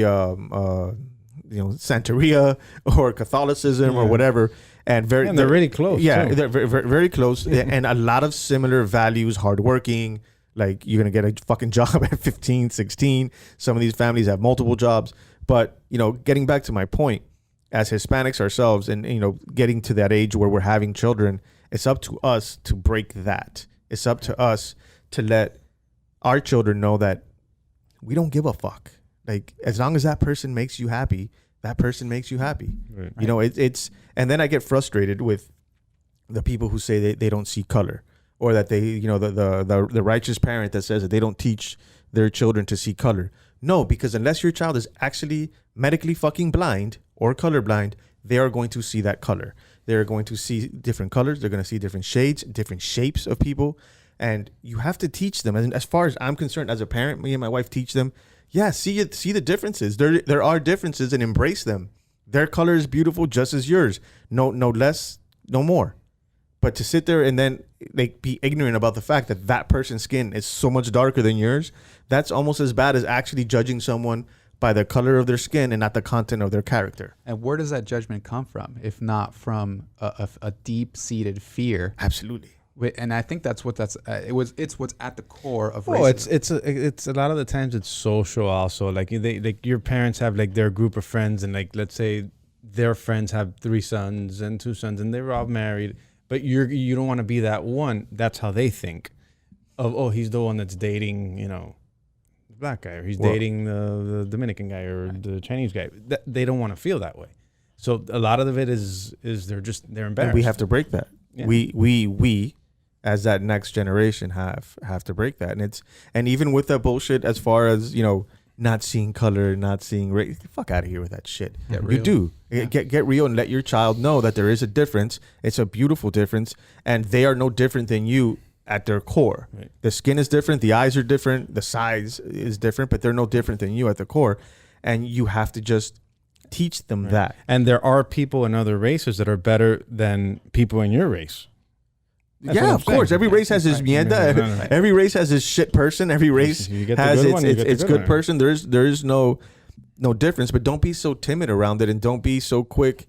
Santeria or Catholicism or whatever, and they're really close. Yeah, too. they're very, very, very close, and a lot of similar values. Hardworking, like you're gonna get a fucking job at 15, 16. Some of these families have multiple jobs. But getting back to my point, as Hispanics ourselves, and getting to that age where we're having children, it's up to us to break that. It's up to us to let our children know that we don't give a fuck. Like, as long as that person makes you happy, that person makes you happy. Right. It's and then I get frustrated with the people who say they don't see color, or that they, the righteous parent that says that they don't teach their children to see color. No, because unless your child is actually medically fucking blind or colorblind, they are going to see that color. They're going to see different colors. They're going to see different shades, different shapes of people. And you have to teach them. And as far as I'm concerned, as a parent, me and my wife teach them, see the differences. There are differences, and embrace them. Their color is beautiful just as yours. No less, no more. But to sit there and then be ignorant about the fact that that person's skin is so much darker than yours, that's almost as bad as actually judging someone by the color of their skin and not the content of their character. And where does that judgment come from, if not from a deep-seated fear? Absolutely. And I think it's what's at the core of racism. It's a lot of the times it's social also. Like your parents have like their group of friends, and like let's say their friends have 3 sons and 2 sons, and they're all married, but you don't want to be that one. That's how they think. of he's the one that's dating, the black guy, or he's dating the Dominican guy or the Chinese guy. They don't want to feel that way. So a lot of it is they're embarrassed. And we have to break that. Yeah. We as that next generation have to break that. And even with that bullshit, as far as not seeing color, not seeing race, fuck out of here with that shit. You do get real and let your child know that there is a difference. It's a beautiful difference, and they are no different than you at their core. Right. The skin is different, the eyes are different, the size is different, but they're no different than you at the core, and you have to just teach them that. And there are people in other races that are better than people in your race. That's Yeah, of course. Every race has his mierda. No. Every race has his shit person. Every race has its good person. There is no difference. But don't be so timid around it, and don't be so quick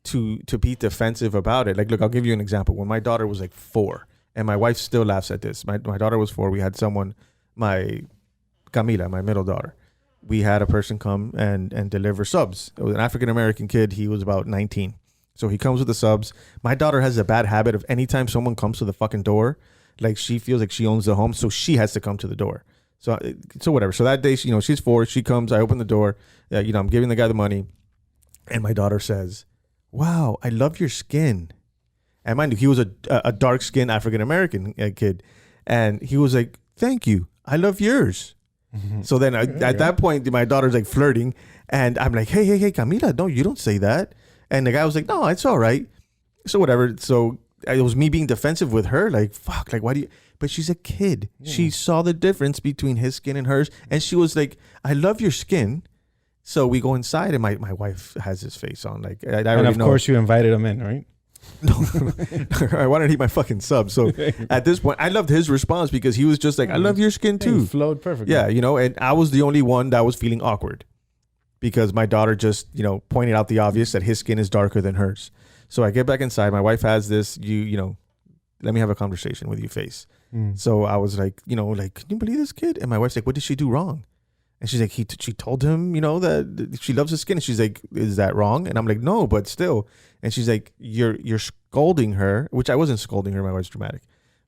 to be defensive about it. Like, look, I'll give you an example. When my daughter was like 4, and my wife still laughs at this. My daughter was 4. We had someone, my Camila, my middle daughter. We had a person come and deliver subs. It was an African American kid. He was about 19. So he comes with the subs. My daughter has a bad habit of anytime someone comes to the fucking door, like she feels like she owns the home, so she has to come to the door. So whatever. So that day, she's 4. She comes. I open the door. I'm giving the guy the money, and my daughter says, "Wow, I love your skin." And mind you, he was a dark skinned African American kid, and he was like, "Thank you. I love yours." Mm-hmm. So then at that point, my daughter's like flirting, and I'm like, "Hey, Camila, no, you don't say that." And the guy was like, "No, it's all right." So whatever. So it was me being defensive with her. Like, fuck, like, why do you? But she's a kid. Yeah. She saw the difference between his skin and hers. And she was like, "I love your skin." So we go inside, and my wife has his face on. Like, I already know. And of course you invited him in, right? No, I wanted to eat my fucking sub. So at this point, I loved his response because he was just like, "I love your skin too." He flowed perfectly. Yeah, and I was the only one that was feeling awkward. Because my daughter just, pointed out the obvious that his skin is darker than hers. So I get back inside. My wife has this, let me have a conversation with you face. So I was like, can you believe this kid? And my wife's like, what did she do wrong? And she's like, she told him, that she loves his skin. And she's like, is that wrong? And I'm like, no, but still. And she's like, you're scolding her, which I wasn't scolding her. My wife's dramatic.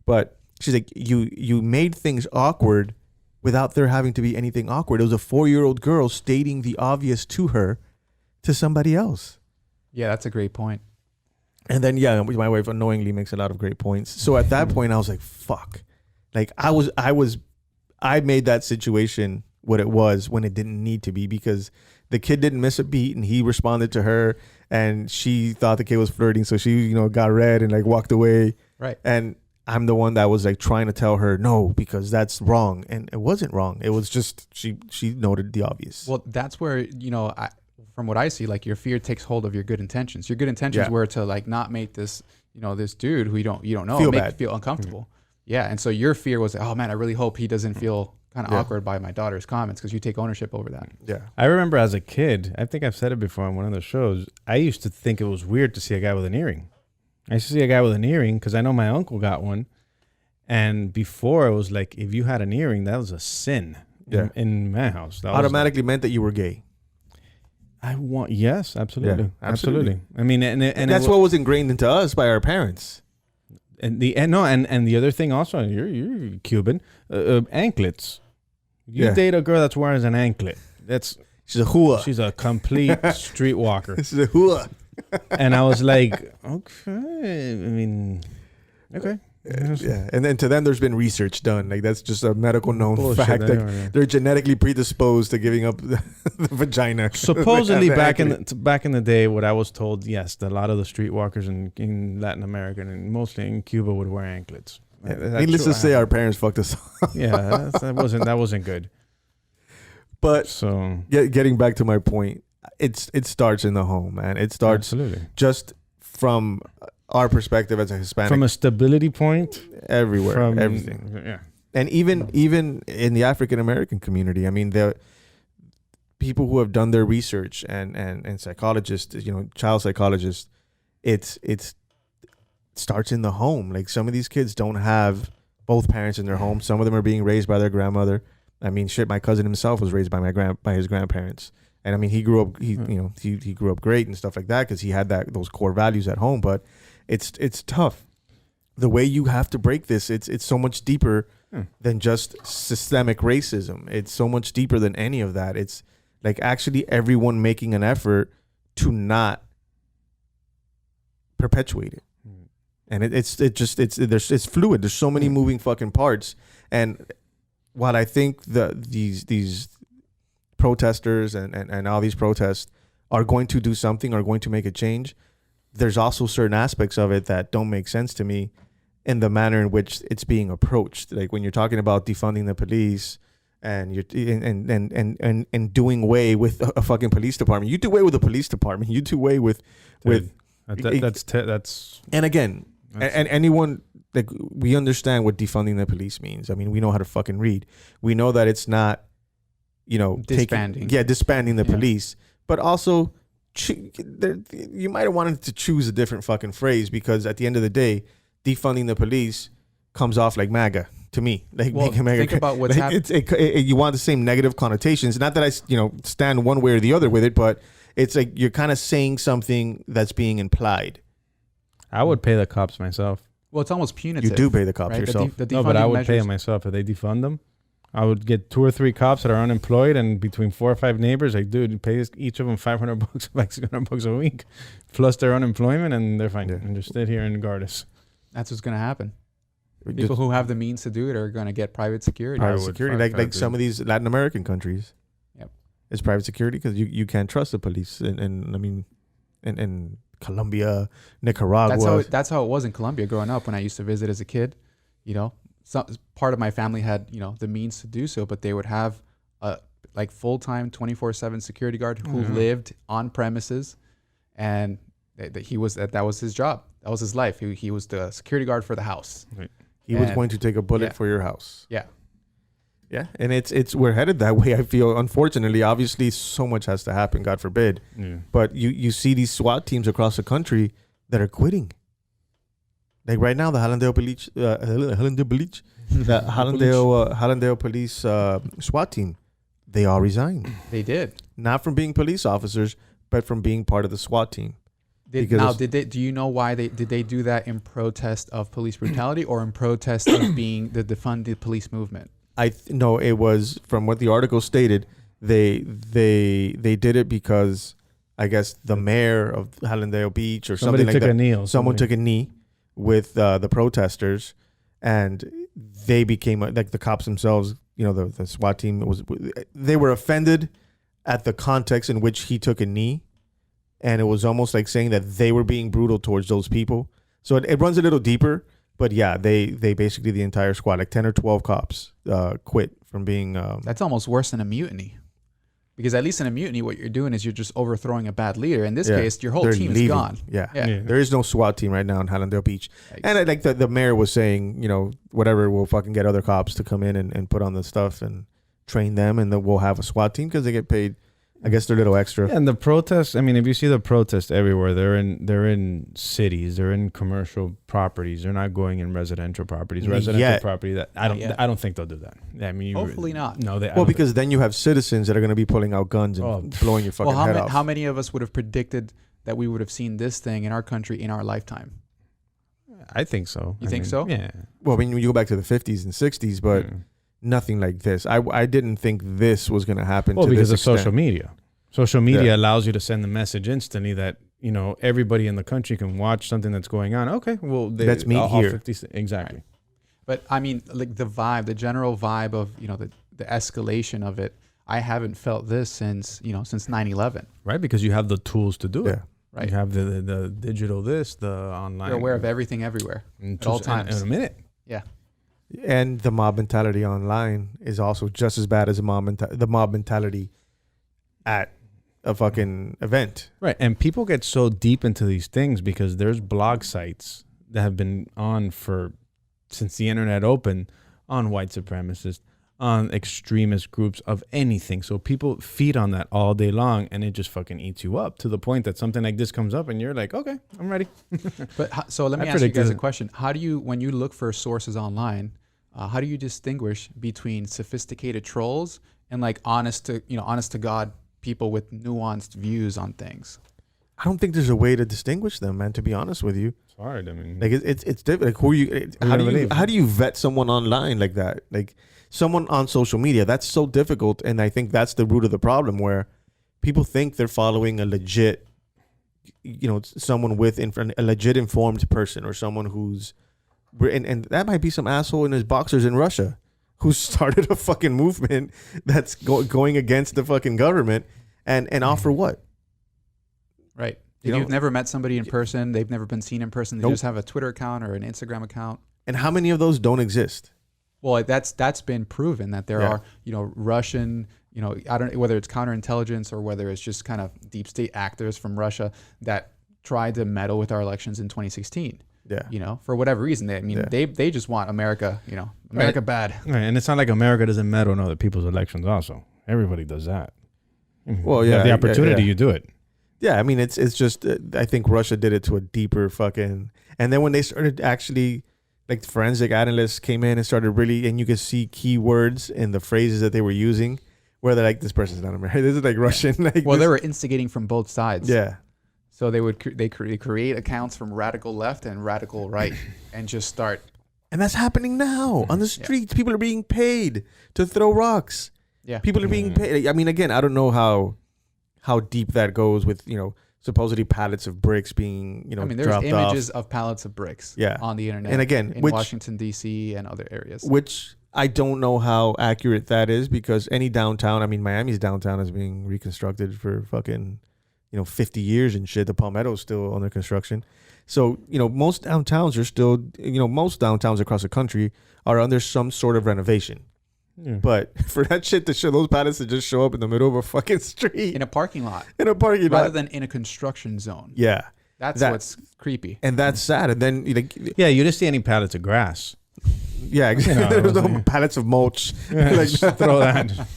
But she's like, you made things awkward without there having to be anything awkward. It was a 4-year-old girl stating the obvious to her, to somebody else. Yeah, that's a great point. And then, my wife annoyingly makes a lot of great points. So at that point, I was like, fuck. Like, I made that situation what it was when it didn't need to be, because the kid didn't miss a beat, and he responded to her, and she thought the kid was flirting. So she, got red and like walked away. Right. And I'm the one that was like trying to tell her no, because that's wrong. And it wasn't wrong. It was just, she noted the obvious. Well, that's where, from what I see, like, your fear takes hold of your good intentions. Your good intentions were to like not make this, this dude who you don't know feel uncomfortable. Mm-hmm. Yeah. And so your fear was, oh man, I really hope he doesn't feel kind of awkward by my daughter's comments, because you take ownership over that. Yeah. I remember as a kid, I think I've said it before on one of the shows, I used to think it was weird to see a guy with an earring. I used to see a guy with an earring because I know my uncle got one. And before, it was like, if you had an earring, that was a sin in my house. That automatically meant that you were gay. Yes, absolutely. Yeah, absolutely. I mean, and that's what was ingrained into us by our parents. And the other thing also, you're Cuban, anklets. You date a girl that's wearing an anklet. She's a hua. She's a complete streetwalker. She's a hua. And I was like, okay. Yeah, and then to them, there's been research done. Like, that's just a medical known fact. Like, they're genetically predisposed to giving up the vagina. Supposedly, back in the day, what I was told, yes, that a lot of the streetwalkers in Latin America and mostly in Cuba would wear anklets. Needless to say, our parents fucked us up. Yeah, that wasn't good. But so getting back to my point, it starts in the home, man. It starts just from our perspective as a Hispanic, from a stability point, everywhere, everything. Yeah. And even in the African American community, I mean, the people who have done their research and psychologists, child psychologists, it starts in the home. Like, some of these kids don't have both parents in their home. Some of them are being raised by their grandmother. I mean, shit, my cousin himself was raised by his grandparents. And I mean, he grew up, he grew up great and stuff like that, because he had those core values at home. But it's tough. The way you have to break this, it's so much deeper than just systemic racism. It's so much deeper than any of that. It's like actually everyone making an effort to not perpetuate it. And it's fluid. There's so many moving fucking parts. And while I think these protesters and all these protests are going to do something, are going to make a change, there's also certain aspects of it that don't make sense to me in the manner in which it's being approached. Like when you're talking about defunding the police and you're and doing away with a fucking police department. You do away with the police department. You do away with that's and again, and anyone, like, we understand what defunding the police means. I mean, we know how to fucking read. We know that it's not, disbanding. Disbanding the police, but also you might have wanted to choose a different fucking phrase, because at the end of the day, defunding the police comes off like MAGA to me. Like, well, MAGA, think about what's happening. You want the same negative connotations. Not that I stand one way or the other with it, but it's like you're kind of saying something that's being implied. I would pay the cops myself. Well, it's almost punitive. You do pay the cops right? yourself. No, but I would pay them myself if they defund them. I would get 2 or 3 cops that are unemployed, and between 4 or 5 neighbors, like, dude, pay each of them $500, $600 a week, plus their unemployment, and they're fine. And just sit here and guard us. That's what's going to happen. People who have the means to do it are going to get private security. Private security, like some of these Latin American countries. Yep. It's private security because you can't trust the police. And I mean, in Colombia, Nicaragua. That's how it was in Colombia growing up when I used to visit as a kid. Some part of my family had, the means to do so, but they would have a full-time 24/7 security guard who lived on premises, and that was his job. That was his life. He was the security guard for the house. Right. He was going to take a bullet for your house. Yeah. Yeah. And we're headed that way. I feel, unfortunately, obviously so much has to happen, God forbid. Yeah. But you see these SWAT teams across the country that are quitting. Like right now, the Hallandale Police SWAT team, they all resigned. They did. Not from being police officers, but from being part of the SWAT team. Do you know why did they do that in protest of police brutality or in protest of being the defund the police movement? No, it was, from what the article stated, they did it because I guess the mayor of Hallandale Beach or something like that. Someone took a knee with the protesters, and they became like the cops themselves. The SWAT team they were offended at the context in which he took a knee. And it was almost like saying that they were being brutal towards those people. So it runs a little deeper. But yeah, they basically, the entire squad, like 10 or 12 cops, quit from being... That's almost worse than a mutiny. Because at least in a mutiny, what you're doing is you're just overthrowing a bad leader. In this case, your whole team is gone. Yeah. There is no SWAT team right now in Hallandale Beach. And like the mayor was saying, whatever, we'll fucking get other cops to come in and put on the stuff and train them. And then we'll have a SWAT team because they get paid... I guess they're a little extra. Yeah, and the protests, I mean, if you see the protests everywhere, they're in cities, they're in commercial properties. They're not going in residential properties. Residential property, that I don't think they'll do that. I mean, hopefully not. No, because then you have citizens that are going to be pulling out guns and blowing your fucking head off. How many of us would have predicted that we would have seen this thing in our country in our lifetime? I think so. You think so? Yeah. Well, I mean, you go back to the 50s and 60s, but nothing like this. I didn't think this was going to happen. Well, because of social media. Social media allows you to send the message instantly that, everybody in the country can watch something that's going on. Okay, well, that's me here. Exactly. Right. But I mean, like the general vibe of, the escalation of it, I haven't felt this since 9/11. Right, because you have the tools to do it. Right. You have the digital the online. You're aware of everything everywhere at all times. In a minute. Yeah. And the mob mentality online is also just as bad as the mob mentality at a fucking event. Right. And people get so deep into these things because there's blog sites that have been on since the internet opened, on white supremacists, on extremist groups of anything. So people feed on that all day long, and it just fucking eats you up to the point that something like this comes up and you're like, okay, I'm ready. But so let me ask you guys a question. How do you, when you look for sources online, how do you distinguish between sophisticated trolls and like honest to God people with nuanced views on things? I don't think there's a way to distinguish them, man, to be honest with you. It's hard. I mean, Like it's different. Like who are you? How do you vet someone online like that? Like someone on social media. That's so difficult, and I think that's the root of the problem where people think they're following a legit, someone with a legit informed person or someone who's, and that might be some asshole in his boxers in Russia who started a fucking movement that's going against the fucking government and offer what? Right. If you've never met somebody in person, they've never been seen in person, they Nope. just have a Twitter account or an Instagram account. And how many of those don't exist? Well, that's been proven that there are, Russian, I don't know whether it's counterintelligence or whether it's just kind of deep state actors from Russia that tried to meddle with our elections in 2016. Yeah. For whatever reason. They just want America, America bad. Right, and it's not like America doesn't meddle in other people's elections also. Everybody does that. Well, You have the opportunity, yeah. you do it. Yeah, I mean, it's just, I think Russia did it to a deeper fucking, and then when they started actually, like forensic analysts came in and started really, and you could see keywords in the phrases that they were using, where they're like, this person's not American, this is like Russian. Like Well, they were instigating from both sides. Yeah. So they would create accounts from radical left and radical right and just start. And that's happening now on the streets. People are being paid to throw rocks. Yeah. People are being paid. I mean, again, I don't know how deep that goes with, supposedly pallets of bricks being, there's dropped images off. of pallets of bricks Yeah. on the internet. And again, in which- Washington, D.C. and other areas. Which I don't know how accurate that is because any downtown, I mean, Miami's downtown is being reconstructed for fucking, 50 years and shit. The Palmetto's still under construction. So, most downtowns are still, most downtowns across the country are under some sort of renovation. Yeah. But for that shit to show, those pallets to just show up in the middle of a fucking street. In a parking lot. Rather Rather than in a construction zone. Yeah. That's what's creepy. And that's sad. And then, Yeah, you just see any pallets of grass. yeah, exactly. There's no pallets of mulch. Like, Just throw that.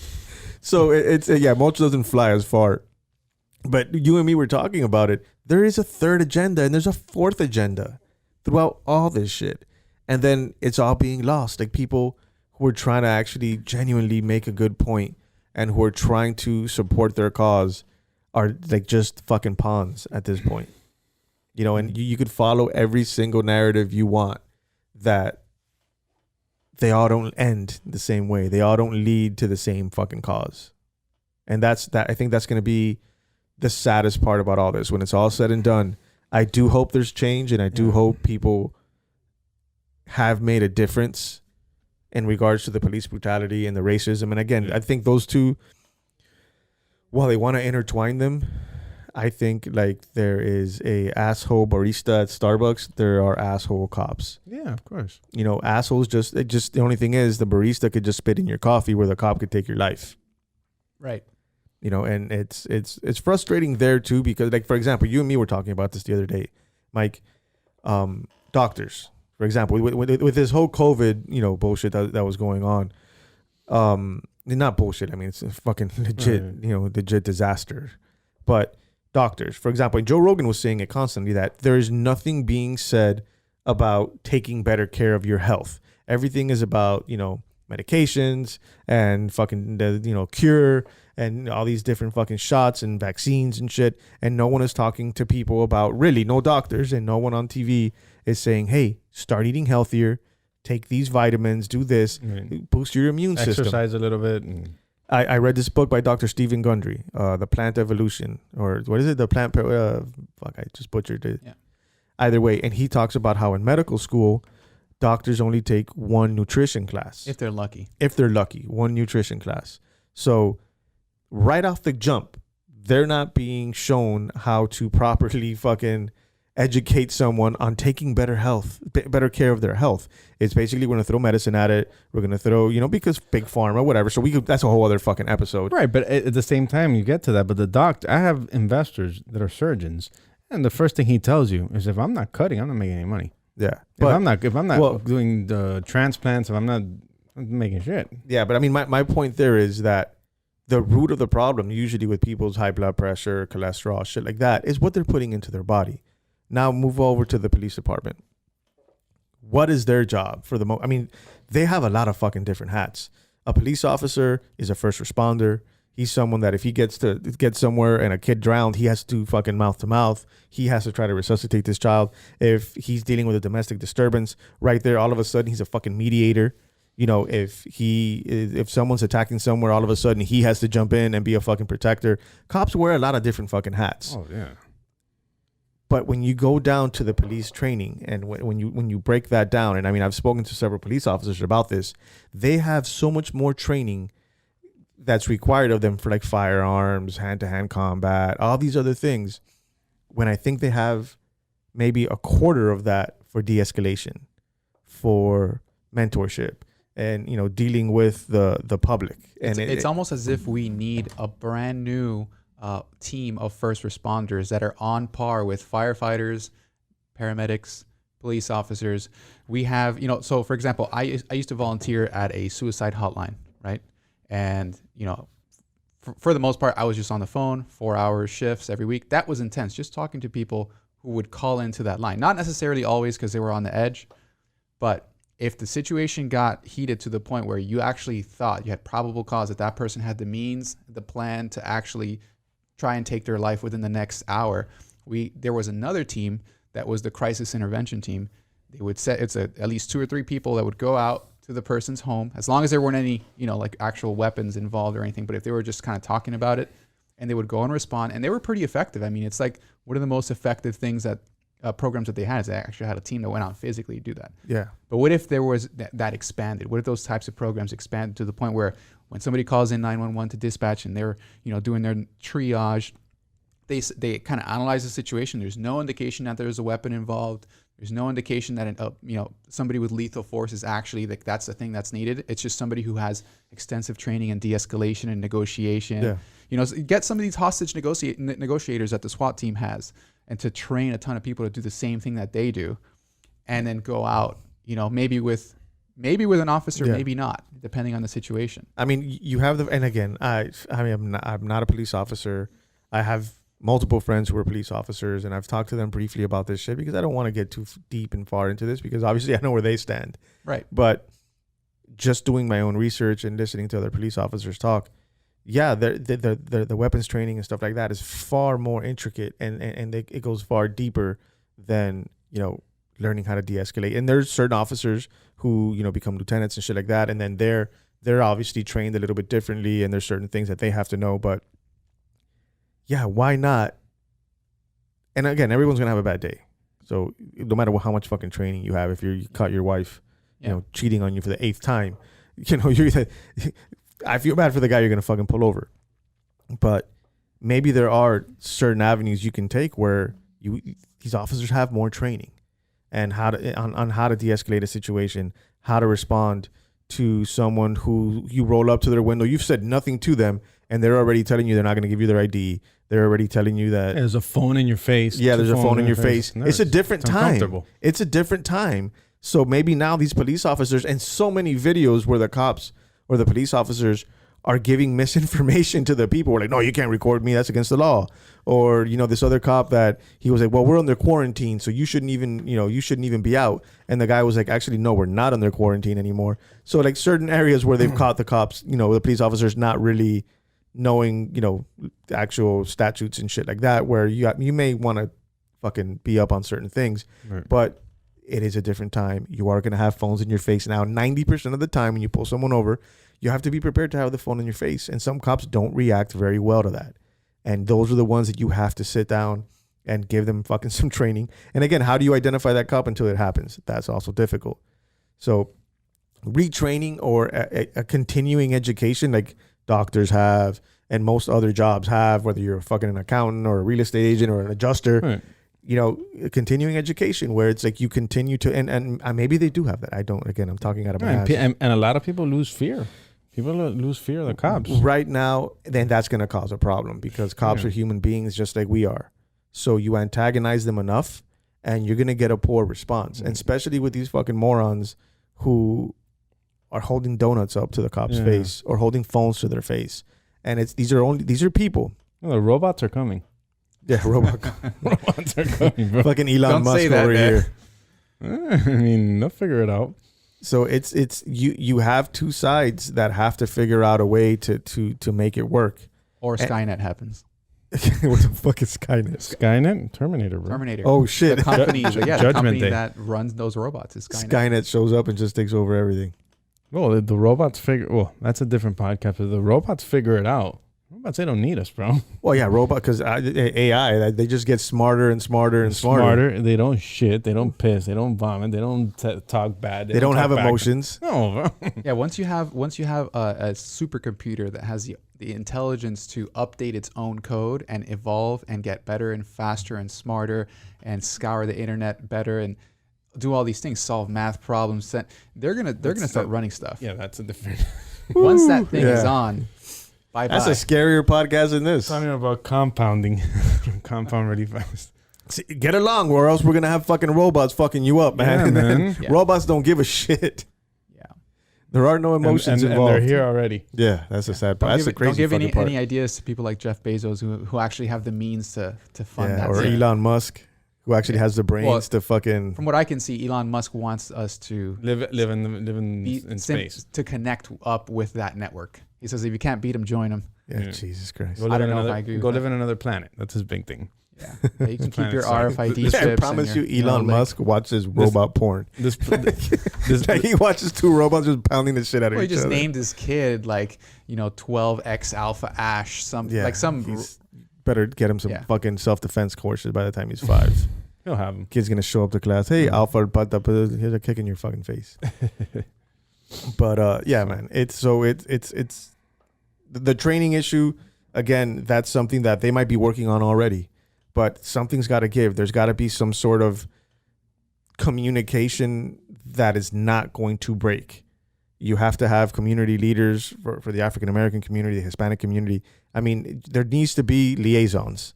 so it's mulch doesn't fly as far. But you and me were talking about it. There is a third agenda and there's a fourth agenda throughout all this shit. And then it's all being lost. Like people who are trying to actually genuinely make a good point and who are trying to support their cause are like just fucking pawns at this point. And you could follow every single narrative you want that they all don't end the same way. They all don't lead to the same fucking cause. And I think that's going to be the saddest part about all this. When it's all said and done, I do hope there's change and I do hope people have made a difference in regards to the police brutality and the racism. And again, I think those two, while they want to intertwine them, I think like there is a asshole barista at Starbucks. There are asshole cops. Yeah, of course. Assholes the only thing is the barista could just spit in your coffee where the cop could take your life. Right. And it's frustrating there too, because like, for example, you and me were talking about this the other day, Mike, doctors, for example, with this whole COVID, bullshit that was going on. Not bullshit. I mean, it's a fucking legit, legit disaster, but doctors, for example, and Joe Rogan was saying it constantly that there is nothing being said about taking better care of your health. Everything is about, medications and fucking the cure and all these different fucking shots and vaccines and shit. And no one is talking to people about, really, no doctors and no one on TV is saying, hey, start eating healthier, take these vitamins, do this, boost your immune system. Exercise a little bit. And I read this book by Dr. Stephen Gundry, The Plant Evolution, or what is it? The Plant, I just butchered it. Yeah. Either way. And he talks about how in medical school, doctors only take one nutrition class. If they're lucky. One nutrition class. So right off the jump, they're not being shown how to properly fucking educate someone on taking better care of their health. It's basically we're going to throw medicine at it. We're going to throw, because big pharma, whatever. So that's a whole other fucking episode. right, but at the same time, you get to that. But the doctor, I have investors that are surgeons, and the first thing he tells you is, if I'm not cutting, I'm not making any money. Yeah. If I'm not doing the transplants, if I'm not making shit. Yeah, but I mean, my point there is that the root of the problem, usually with people's high blood pressure, cholesterol, shit like that, is what they're putting into their body. Now move over to the police department. What is their job for they have a lot of fucking different hats. A police officer is a first responder. He's someone that if he gets somewhere and a kid drowned, he has to fucking mouth to mouth. He has to try to resuscitate this child. If he's dealing with a domestic disturbance, right there, all of a sudden he's a fucking mediator. You know, if someone's attacking somewhere, all of a sudden he has to jump in and be a fucking protector. Cops wear a lot of different fucking hats. Oh yeah. But when you go down to the police training and when you break that down, and I mean, I've spoken to several police officers about this, they have so much more training that's required of them for like firearms, hand-to-hand combat, all these other things, when I think they have maybe a quarter of that for de-escalation, for mentorship, and, you know, dealing with the public. And it's almost as if we need a brand new team of first responders that are on par with firefighters, paramedics, police officers. We have, you know, so for example, I used to volunteer at a suicide hotline, right? And, you know, for the most part, I was just on the phone, 4-hour shifts every week. That was intense, just talking to people who would call into that line. Not necessarily always because they were on the edge, but if the situation got heated to the point where you actually thought you had probable cause that that person had the means, the plan to actually try and take their life within the next hour, there was another team that was the crisis intervention team. They would at least 2 or 3 people that would go out to the person's home, as long as there weren't any, you know, like actual weapons involved or anything. But if they were just kind of talking about it, and they would go and respond, and they were pretty effective. I mean, it's like one of the most effective things that programs that they had is they actually had a team that went out physically do that. Yeah. But what if there was that expanded? What if those types of programs expanded to the point where when somebody calls in 911 to dispatch and they're, you know, doing their triage, they kind of analyze the situation. There's no indication that there's a weapon involved. There's no indication that you know, somebody with lethal force is actually that's the thing that's needed. It's just somebody who has extensive training in de-escalation and negotiation. Yeah. You know, get some of these hostage negotiators that the SWAT team has, and to train a ton of people to do the same thing that they do, and then go out, you know, maybe with an officer, maybe not, depending on the situation. I mean, you have and again, I mean, I'm not a police officer. I have multiple friends who are police officers, and I've talked to them briefly about this shit because I don't want to get too deep and far into this because obviously I know where they stand. Right. But just doing my own research and listening to other police officers talk, yeah, the weapons training and stuff like that is far more intricate, and it goes far deeper than, you know, learning how to de-escalate. And there's certain officers who, you know, become lieutenants and shit like that, and then they're obviously trained a little bit differently, and there's certain things that they have to know. But yeah, why not? And again, everyone's gonna have a bad day. So no matter how much fucking training you have, if you caught your wife, you know, cheating on you for the 8th time, you know, I feel bad for the guy you're gonna fucking pull over. But maybe there are certain avenues you can take where these officers have more training and how to de-escalate a situation, how to respond to someone who you roll up to their window. You've said nothing to them, and they're already telling you they're not going to give you their ID. They're already telling you that there's a phone in your face. Yeah, there's a phone in your face. It's a different time. It's a different time. So maybe now these police officers, and so many videos where the cops or the police officers are giving misinformation to the people. We're like, no, you can't record me. That's against the law. Or, you know, this other cop that he was like, well, we're under quarantine, so you shouldn't even be out. And the guy was like, actually, no, we're not under quarantine anymore. So like certain areas where they've caught the cops, you know, the police officers not really knowing, you know, the actual statutes and shit like that, where you may want to fucking be up on certain things, right. But it is a different time. You are going to have phones in your face now. 90% of the time when you pull someone over, you have to be prepared to have the phone in your face. And some cops don't react very well to that. And those are the ones that you have to sit down and give them fucking some training. And again, how do you identify that cop until it happens? That's also difficult. So retraining or a continuing education like doctors have and most other jobs have, whether you're fucking an accountant or a real estate agent or an adjuster, right. You know, continuing education where it's like you continue to, and maybe they do have that. I don't, again, I'm talking out of my ass. And a lot of people lose fear. People lose fear of the cops. Right now, then that's going to cause a problem because cops are human beings just like we are. So you antagonize them enough and you're going to get a poor response. And especially with these fucking morons who are holding donuts up to the cop's face or holding phones to their face. And these are people. Well, the robots are coming. Yeah, robots are coming, bro. Fucking Elon Musk over here. I mean, they'll figure it out. So it's you have two sides that have to figure out a way to make it work. Or Skynet happens. What the fuck is Skynet? Skynet, Terminator, bro. Terminator. Oh shit! The company, the Judgment company Day. that runs those robots is Skynet. Skynet shows up and just takes over everything. Well, the robots figure. Well, that's a different podcast. But the robots figure it out. Robots, they don't need us, bro. Well, yeah, robot because AI, they just get smarter and smarter and smarter. They don't shit. They don't piss. They don't vomit. They don't talk bad. They don't talk have back. emotions. No, bro. Yeah, once you have a supercomputer that has the intelligence to update its own code and evolve and get better and faster and smarter and scour the internet better and do all these things, solve math problems, they're gonna start running stuff. Yeah, that's a different. Once that thing is Yeah. on, bye bye. That's a scarier podcast than this. Talking about compounding, compound really fast. See, get along, or else we're gonna have fucking robots fucking you up, man. Yeah, man. Yeah. Robots don't give a shit. Yeah. There are no emotions and involved. they're here already. Yeah, that's a sad part. That's the crazy Don't give fucking part. any ideas to people like Jeff Bezos who actually have the means to fund that. or thing. Elon Musk, who actually has the brains Well, to fucking. From what I can see, Elon Musk wants us to Live in space. to connect up with that network. He says if you can't beat him, join him. Yeah, Jesus Christ. Go I live don't in know if another. I agree with Go that. live in another planet. That's his big thing. Yeah, you can keep your Sorry. RFID Yeah, chips. I and promise your you, Elon Neuralink. Musk watches robot porn. This Like he watches two robots just pounding the shit out of Well, he each just other. named his kid 12X Alpha Ash, He's better get him some Yeah. fucking self-defense courses by the time he's 5. he'll have him. Kid's gonna show up to class. Hey, Alpha, here's a kick in your fucking face. But yeah, man, it's the training issue. Again, that's something that they might be working on already, but something's got to give. There's got to be some sort of communication that is not going to break. You have to have community leaders for the African American community, the Hispanic community. I mean, there needs to be liaisons.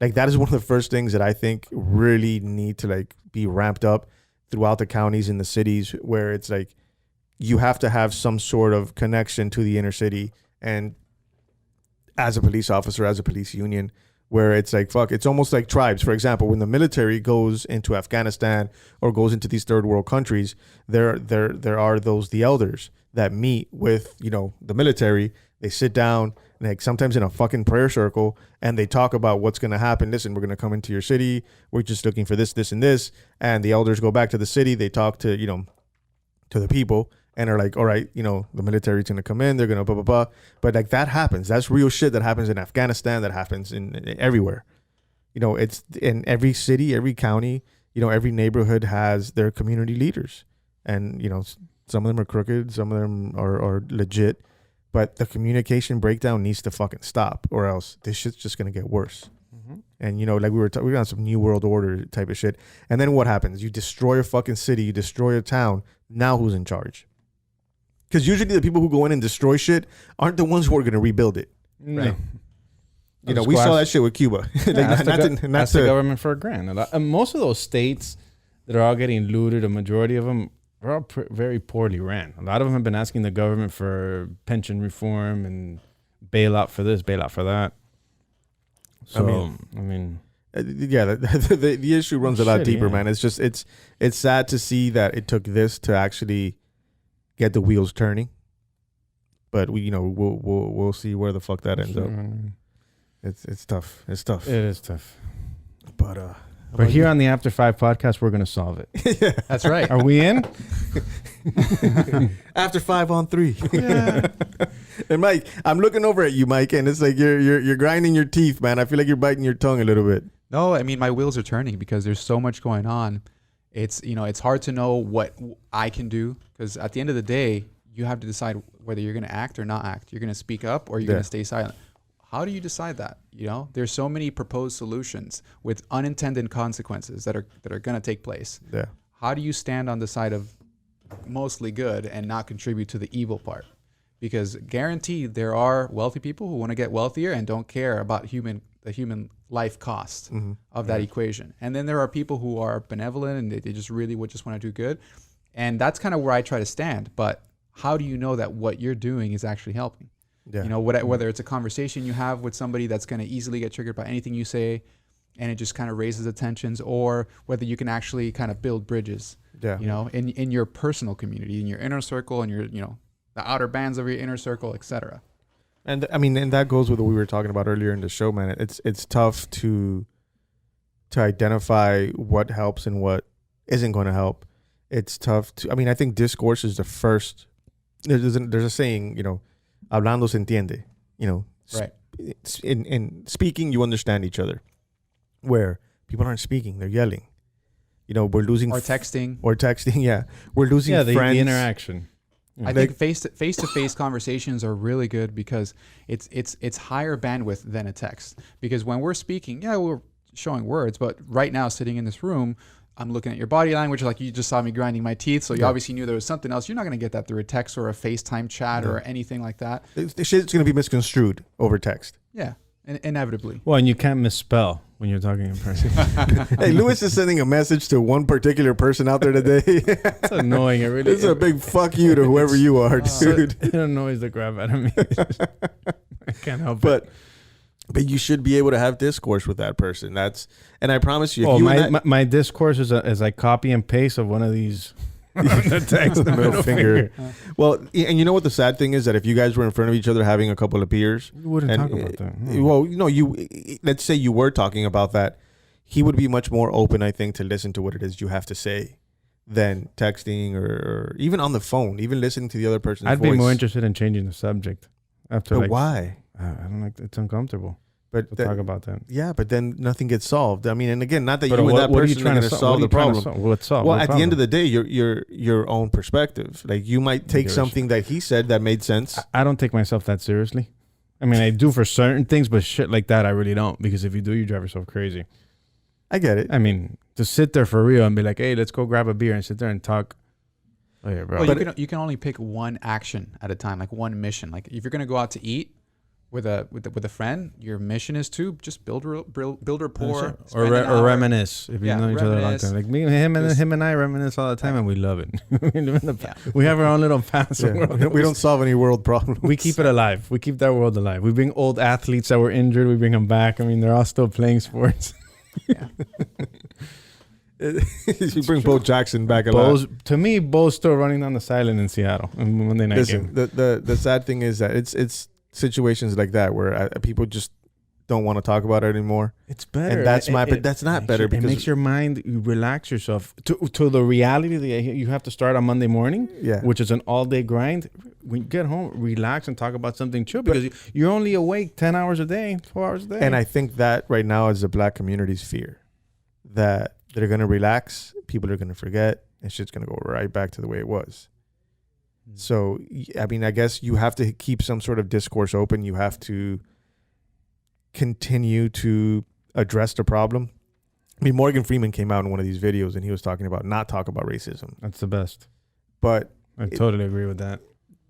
Like that is one of the first things that I think really need to be ramped up throughout the counties and the cities, where it's like you have to have some sort of connection to the inner city, and as a police officer, as a police union, where it's like, fuck, it's almost like tribes. For example, when the military goes into Afghanistan or goes into these third world countries, there are the elders that meet with, the military. They sit down, sometimes in a fucking prayer circle, and they talk about what's going to happen. Listen, we're going to come into your city. We're just looking for this, this, and this. And the elders go back to the city. They talk to, to the people, and are like, all right, the military's going to come in. They're going to blah, blah, blah. But that happens. That's real shit that happens in Afghanistan, that happens in everywhere. It's in every city, every county, every neighborhood has their community leaders. And, some of them are crooked. Some of them are legit. But the communication breakdown needs to fucking stop, or else this shit's just going to get worse. Mm-hmm. And, we were on some New World Order type of shit. And then what happens? You destroy a fucking city. You destroy a town. Now who's in charge? Because usually the people who go in and destroy shit aren't the ones who are going to rebuild it. Right. We saw that shit with Cuba. Ask the government for a grant. And most of those states that are all getting looted, a majority of them are all very poorly ran. A lot of them have been asking the government for pension reform and bailout for this, bailout for that. So, I mean yeah, the issue runs a lot deeper, man. It's just it's sad to see that it took this to actually get the wheels turning. But we'll see where the fuck that ends up. It's tough. It's tough. It is tough. But here on the After 5 podcast, we're gonna solve it. Yeah. That's right. Are we in? After 5 on 3. Yeah. And Mike, I'm looking over at you, Mike, and it's like you're grinding your teeth, man. I feel like you're biting your tongue a little bit. No, I mean my wheels are turning because there's so much going on. It's it's hard to know what I can do, because at the end of the day, you have to decide whether you're going to act or not act. You're going to speak up or you're going to stay silent. How do you decide that? There's so many proposed solutions with unintended consequences that are going to take place. Yeah. How do you stand on the side of mostly good and not contribute to the evil part? Because guaranteed there are wealthy people who want to get wealthier and don't care about the human life cost of that equation. And then there are people who are benevolent and they just really would just want to do good. And that's kind of where I try to stand. But how do you know that what you're doing is actually helping? Yeah. Whether it's a conversation you have with somebody that's going to easily get triggered by anything you say, and it just kind of raises the tensions, or whether you can actually kind of build bridges, Yeah. you know, in your personal community, in your inner circle, and your, you know, the outer bands of your inner circle, etc. And I mean, and that goes with what we were talking about earlier in the show, man. It's tough to identify what helps and what isn't going to help. It's tough to, I mean, I think discourse is the first. There's a saying, you know, hablando se entiende. You know, Right. In speaking, you understand each other. Where people aren't speaking, they're yelling. You know, we're losing Or texting. Yeah, we're losing the friends. interaction. I think face-to-face conversations are really good because it's higher bandwidth than a text. Because when we're speaking, yeah, we're showing words, but right now sitting in this room, I'm looking at your body language, like you just saw me grinding my teeth, so you obviously knew there was something else. You're not going to get that through a text or a FaceTime chat or anything like that. The shit's going to be misconstrued over text. Yeah, inevitably. Well, and you can't misspell when you're talking in person. Hey, Lewis is sending a message to one particular person out there today. It's annoying. It really This is a big fuck you to whoever you are, dude. It annoys the crap out of me. I can't help But you should be able to have discourse with that person. And I promise you, if Oh, you and that, my discourse is I copy and paste of one of these. The text, the middle finger. Well, and you know what the sad thing is, that if you guys were in front of each other having a couple of beers, You wouldn't and talk about that. well, you know, let's say you were talking about that, he would be much more open, I think, to listen to what it is you have to say than texting or even on the phone, even listening to the other person's I'd voice. be more interested in changing the subject. After But why? I don't like. It's uncomfortable But to talk about that. Yeah, but then nothing gets solved. I mean, and again, not that But you and that what are you person are trying going to solve the problem. What's solved? Well, at the end of the day, your own perspective. Like, you might take Yours. something that he said that made sense. I don't take myself that seriously. I mean, I do for certain things, but shit like that, I really don't. Because if you do, you drive yourself crazy. I get it. I mean, to sit there for real and be like, "Hey, let's go grab a beer and sit there and talk." Oh yeah, bro. Well, you can only pick one action at a time, like one mission. Like if you're gonna go out to eat with a friend, your mission is to just build rapport, or reminisce if you know each other a long reminisce. time. Like me, him and I reminisce all the time, and we love it. We have our own little past. Yeah. We don't solve any world problems. We keep it alive. We keep that world alive. We bring old athletes that were injured. We bring them back. I mean, they're all still playing sports. Yeah. You bring Bo Jackson back a lot. To me, Bo's still running down the sideline in Seattle on Monday night game. Listen, the sad thing is that it's situations like that where people just don't want to talk about it anymore. It's better. And that's but that's not better because it makes your mind, you relax yourself to the reality that you have to start on Monday morning, which is an all-day grind. When you get home, relax and talk about something chill because you're only awake 10 hours a day, 4 hours a day. And I think that right now is the black community's fear, that they're going to relax, people are going to forget, and shit's going to go right back to the way it was. So, I mean, I guess you have to keep some sort of discourse open. You have to continue to address the problem. I mean, Morgan Freeman came out in one of these videos and he was talking about not talk about racism. That's the best. But I totally agree with that.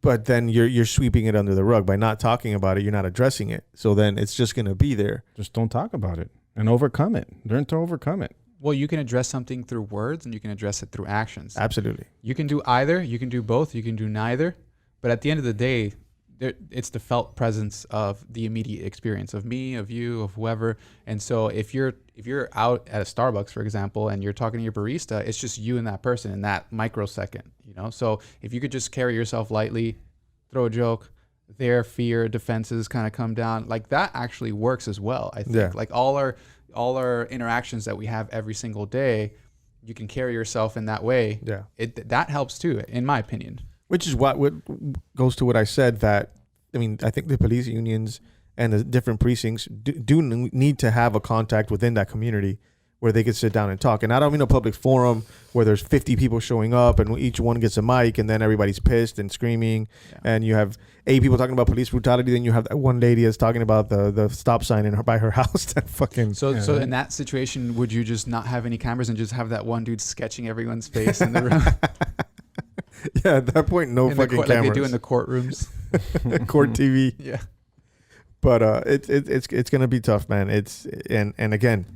But then you're sweeping it under the rug. By not talking about it, you're not addressing it. So then it's just going to be there. Just don't talk about it and overcome it. Learn to overcome it. Well, you can address something through words and you can address it through actions. Absolutely. You can do either. You can do both. You can do neither. But at the end of the day, it's the felt presence of the immediate experience of me, of you, of whoever. And so if you're out at a Starbucks, for example, and you're talking to your barista, it's just you and that person in that microsecond, you know? So if you could just carry yourself lightly, throw a joke, their fear, defenses kind of come down, like that actually works as well. I think like all our interactions that we have every single day, you can carry yourself in that way. Yeah. That helps too, in my opinion. Which is what goes to what I said, that, I mean, I think the police unions and the different precincts do need to have a contact within that community where they could sit down and talk. And I don't mean a public forum where there's 50 people showing up and each one gets a mic and then everybody's pissed and screaming. Yeah. And you have 8 people talking about police brutality. Then you have that one lady that's talking about the stop sign by her house. That fucking. So in that situation, would you just not have any cameras and just have that one dude sketching everyone's face in the room? Yeah, at that point, no fucking cameras. Like they do in the courtrooms. Court TV. Yeah. But it's gonna be tough, man. And again,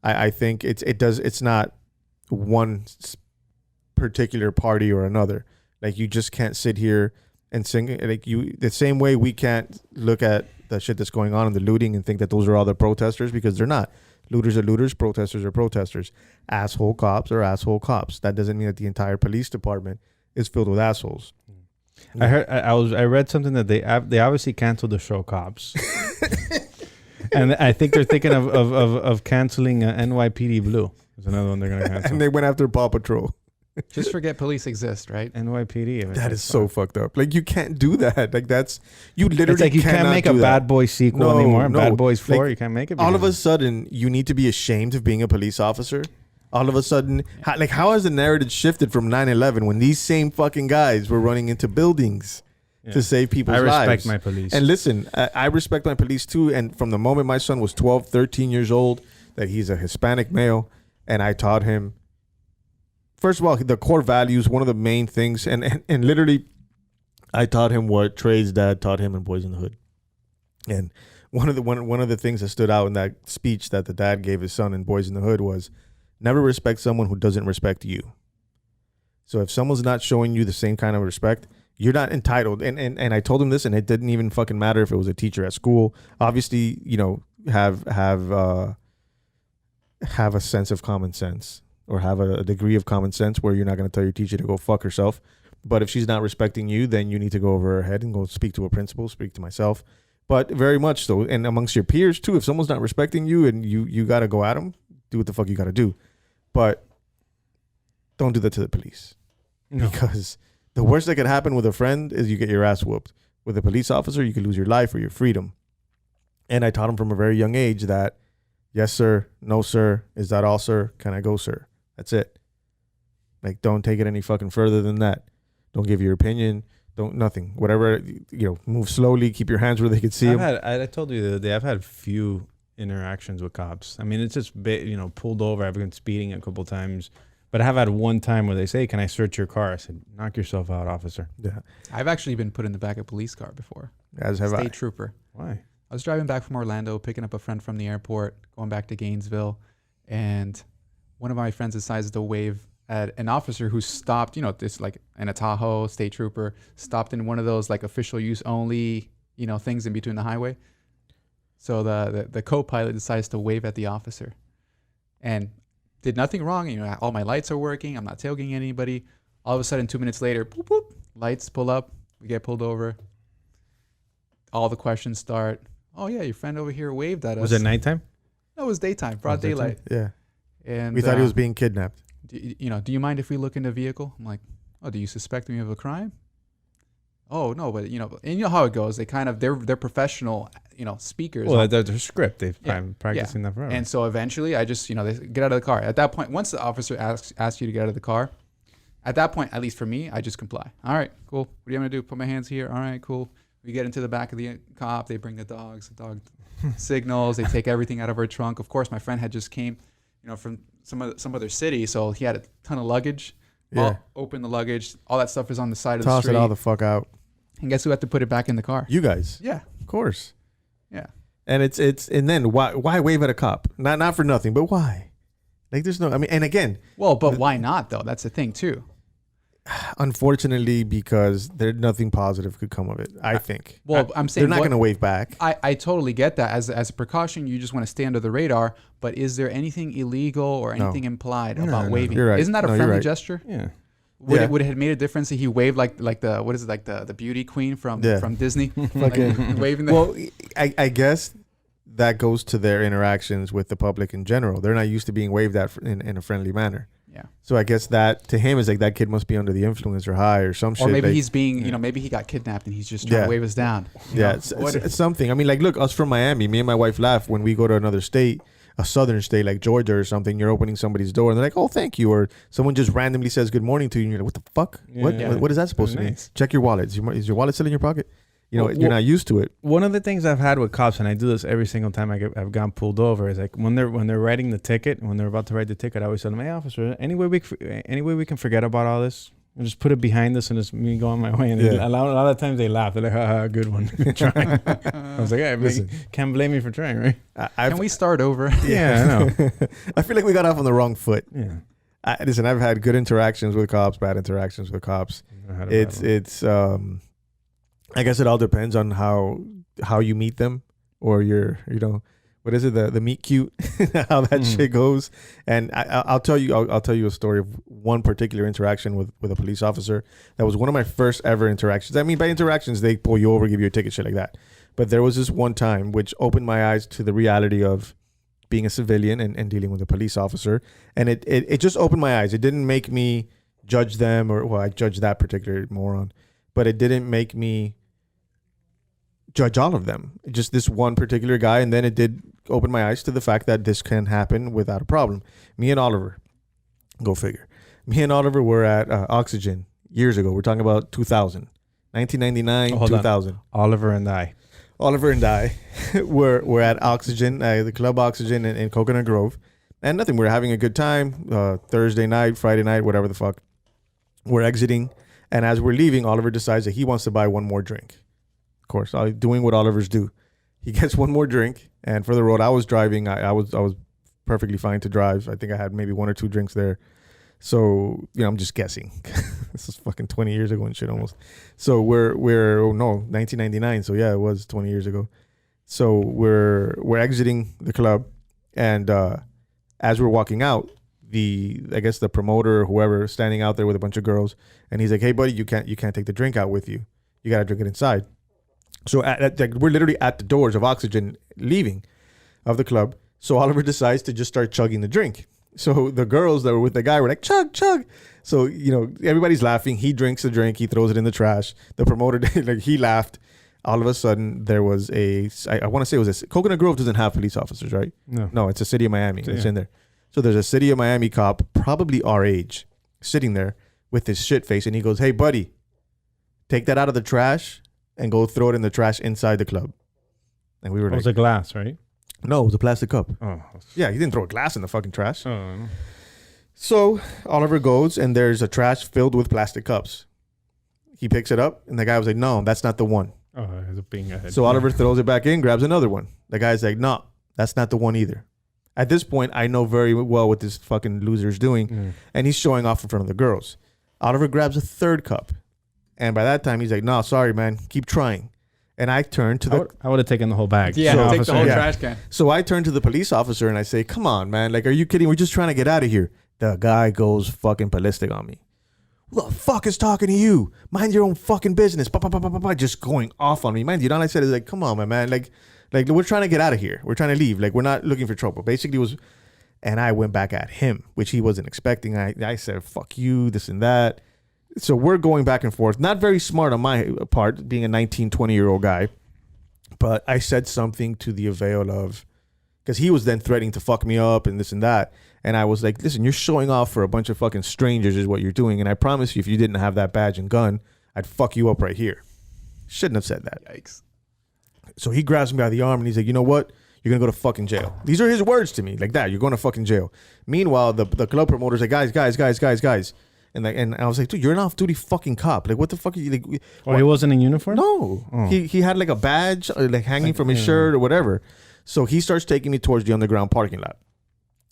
I think it's not one particular party or another. Like, you just can't sit here and sing like you. The same way we can't look at the shit that's going on and the looting and think that those are all the protesters, because they're not. Looters are looters. Protesters are protesters. Asshole cops are asshole cops. That doesn't mean that the entire police department is filled with assholes. I heard. I read something that they obviously canceled the show Cops, and I think they're thinking of canceling NYPD Blue. There's another one they're gonna cancel. And they went after Paw Patrol. Just forget police exist, right? NYPD. That is so fucked up. Like, you can't do that. Like, that's, you literally It's like you can't make a Bad Boys sequel anymore. No. Bad Boys 4, Like, you can't make it. all of a sudden, you need to be ashamed of being a police officer. All of a sudden, how has the narrative shifted from 9/11 when these same fucking guys were running into buildings to save people's lives? I respect my police. And listen, I respect my police too. And from the moment my son was 12, 13 years old, that he's a Hispanic male, and I taught him, first of all, the core values, one of the main things, and literally, I taught him what Trey's dad taught him in Boys in the Hood. And one of the things that stood out in that speech that the dad gave his son in Boys in the Hood was, never respect someone who doesn't respect you. So if someone's not showing you the same kind of respect, you're not entitled. And I told him this, and it didn't even fucking matter if it was a teacher at school. Obviously, have a sense of common sense, or have a degree of common sense where you're not going to tell your teacher to go fuck herself. But if she's not respecting you, then you need to go over her head and go speak to a principal, speak to myself. But very much so, and amongst your peers too, if someone's not respecting you and you got to go at them, do what the fuck you got to do. But don't do that to the police. No. Because the worst that could happen with a friend is you get your ass whooped. With a police officer, you could lose your life or your freedom. And I taught him from a very young age that, yes, sir, no, sir, is that all, sir? Can I go, sir? That's it. Like, don't take it any fucking further than that. Don't give your opinion. Don't nothing. Whatever, move slowly. Keep your hands where they can see them. I told you the other day, I've had few interactions with cops. I mean, it's just pulled over. I've been speeding a couple times, but I have had one time where they say, "Can I search your car?" I said, "Knock yourself out, officer." Yeah, I've actually been put in the back of a police car before. As have State I. trooper. Why? I was driving back from Orlando, picking up a friend from the airport, going back to Gainesville, and one of my friends decides to wave at an officer who stopped, this like in a Tahoe, state trooper, stopped in one of those like official use only, things in between the highway. So the co-pilot decides to wave at the officer and did nothing wrong. All my lights are working. I'm not tailgating anybody. All of a sudden, 2 minutes later, boop, boop, lights pull up. We get pulled over. All the questions start. Oh, yeah, your friend over here waved at us. Was it nighttime? No, it was daytime, broad daylight. Yeah. And we thought he was being kidnapped. Do you mind if we look in the vehicle? I'm like, oh, do you suspect me of a crime? Oh, no, but, and you know how it goes. They they're professional, speakers. Well, there's a script. They've been practicing that forever. And so eventually I just, they get out of the car. At that point, once the officer asks you to get out of the car, at that point, at least for me, I just comply. All right, cool. What do you want me to do? Put my hands here. All right, cool. We get into the back of the cop. They bring the dogs. The dog signals. They take everything out of our trunk. Of course, my friend had just came, from some other city, so he had a ton of luggage. Yeah. Open the luggage. All that stuff is on the side of the Toss street. it all the fuck out. And guess who had to put it back in the car? You guys. Yeah. Of course. Yeah. And and then why wave at a cop? Not for nothing, but why? Like, there's no, and again. Well, but why not though? That's the thing too. Unfortunately, because nothing positive could come of it, I think. Well, I'm saying they're not going to wave back. I totally get that. As a precaution, you just want to stay under the radar. But is there anything illegal or anything implied about waving? You're right. Isn't that a friendly gesture? Yeah. Would it have made a difference if he waved like the what is it, like the beauty queen from Disney? Like, waving. Well, I guess that goes to their interactions with the public in general. They're not used to being waved at in a friendly manner. Yeah. So I guess that to him is like, that kid must be under the influence or high or some shit. Or maybe he's being, maybe he got kidnapped and he's just trying to wave us down. It's something. I mean, like, look, us from Miami, me and my wife laugh when we go to another state, a southern state like Georgia or something. You're opening somebody's door and they're like, "Oh, thank you," or someone just randomly says good morning to you, and you're like, "What the fuck? What is that supposed to mean?" Check your wallet. Is your wallet still in your pocket? You're not used to it. One of the things I've had with cops, and I do this every single time I've gotten pulled over, is like when they're writing the ticket, when they're about to write the ticket, I always tell them, "Hey, officer, any way we can forget about all this, and just put it behind us and just me go on my way." And a lot of times they laugh. They're like, "Haha, good one, trying." I was like, "Hey, listen, can't blame me for trying, right?" Can we start over? Yeah, I know. I feel like we got off on the wrong foot. Yeah. Listen, I've had good interactions with cops, bad interactions with cops. I guess it all depends on how you meet them, or your, what is it, the meet cute, how that shit goes. And I'll tell you a story of one particular interaction with a police officer. That was one of my first ever interactions. I mean, by interactions, they pull you over, give you a ticket, shit like that. But there was this one time which opened my eyes to the reality of being a civilian and dealing with a police officer. And it just opened my eyes. It didn't make me judge them, or, well, I judged that particular moron, but it didn't make me judge all of them. Just this one particular guy. And then it did open my eyes to the fact that this can happen without a problem. Me and Oliver, go figure. Me and Oliver were at Oxygen years ago. We're talking about 2000, 1999, 2000. Oliver and I were at Oxygen, the Club Oxygen in Coconut Grove. And nothing. We're having a good time. Thursday night, Friday night, whatever the fuck. We're exiting. And as we're leaving, Oliver decides that he wants to buy one more drink. Of course, doing what Olivers do. He gets one more drink, and for the road, I was driving. I was perfectly fine to drive. I think I had maybe one or two drinks there. So, I'm just guessing. This is fucking 20 years ago and shit almost. So we're 1999. So yeah, it was 20 years ago. So we're exiting the club, and as we're walking out, I guess the promoter or whoever standing out there with a bunch of girls, and he's like, "Hey buddy, you can't take the drink out with you. You got to drink it inside." So we're literally at the doors of Oxygen leaving of the club. So Oliver decides to just start chugging the drink. So the girls that were with the guy were like, chug, chug. So, everybody's laughing. He drinks the drink. He throws it in the trash. The promoter, he laughed. All of a sudden, there was I want to say it was Coconut Grove doesn't have police officers, right? No, it's a city of Miami. It's in there. So there's a city of Miami cop, probably our age, sitting there with his shit face. And he goes, "Hey, buddy, take that out of the trash and go throw it in the trash inside the club." And we were like, it was a glass, right? No, it was a plastic cup. Oh. Yeah, he didn't throw a glass in the fucking trash. Oh. So Oliver goes, and there's a trash filled with plastic cups. He picks it up, and the guy was like, "No, that's not the one." Oh, it's a being ahead. So Oliver throws it back in, grabs another one. The guy's like, "No, that's not the one either." At this point, I know very well what this fucking loser's doing, and he's showing off in front of the girls. Oliver grabs a third cup. And by that time, he's like, "No, sorry, man. Keep trying." And I turned to I would have taken the whole bag. Yeah, take the whole trash can. So I turned to the police officer and I say, "Come on, man. Like, are you kidding? We're just trying to get out of here." The guy goes fucking ballistic on me. "Who the fuck is talking to you? Mind your own fucking business." Just going off on me. Mind you, all I said is like, "Come on, my man. Like we're trying to get out of here. We're trying to leave. Like, we're not looking for trouble." Basically, and I went back at him, which he wasn't expecting. I said, "Fuck you, this and that." So we're going back and forth. Not very smart on my part, being a 19, 20-year-old guy. But I said something to the avail of, because he was then threatening to fuck me up and this and that. And I was like, "Listen, you're showing off for a bunch of fucking strangers is what you're doing. And I promise you, if you didn't have that badge and gun, I'd fuck you up right here." Shouldn't have said that. Yikes. So he grabs me by the arm and he's like, "You know what? You're going to go to fucking jail." These are his words to me, like that. "You're going to fucking jail." Meanwhile, the club promoter's like, guys. And I was like, "Dude, you're an off-duty fucking cop. Like, what the fuck are you like?" Oh, he wasn't in uniform? No. Oh. He had like a badge like hanging from his shirt or whatever. So he starts taking me towards the underground parking lot.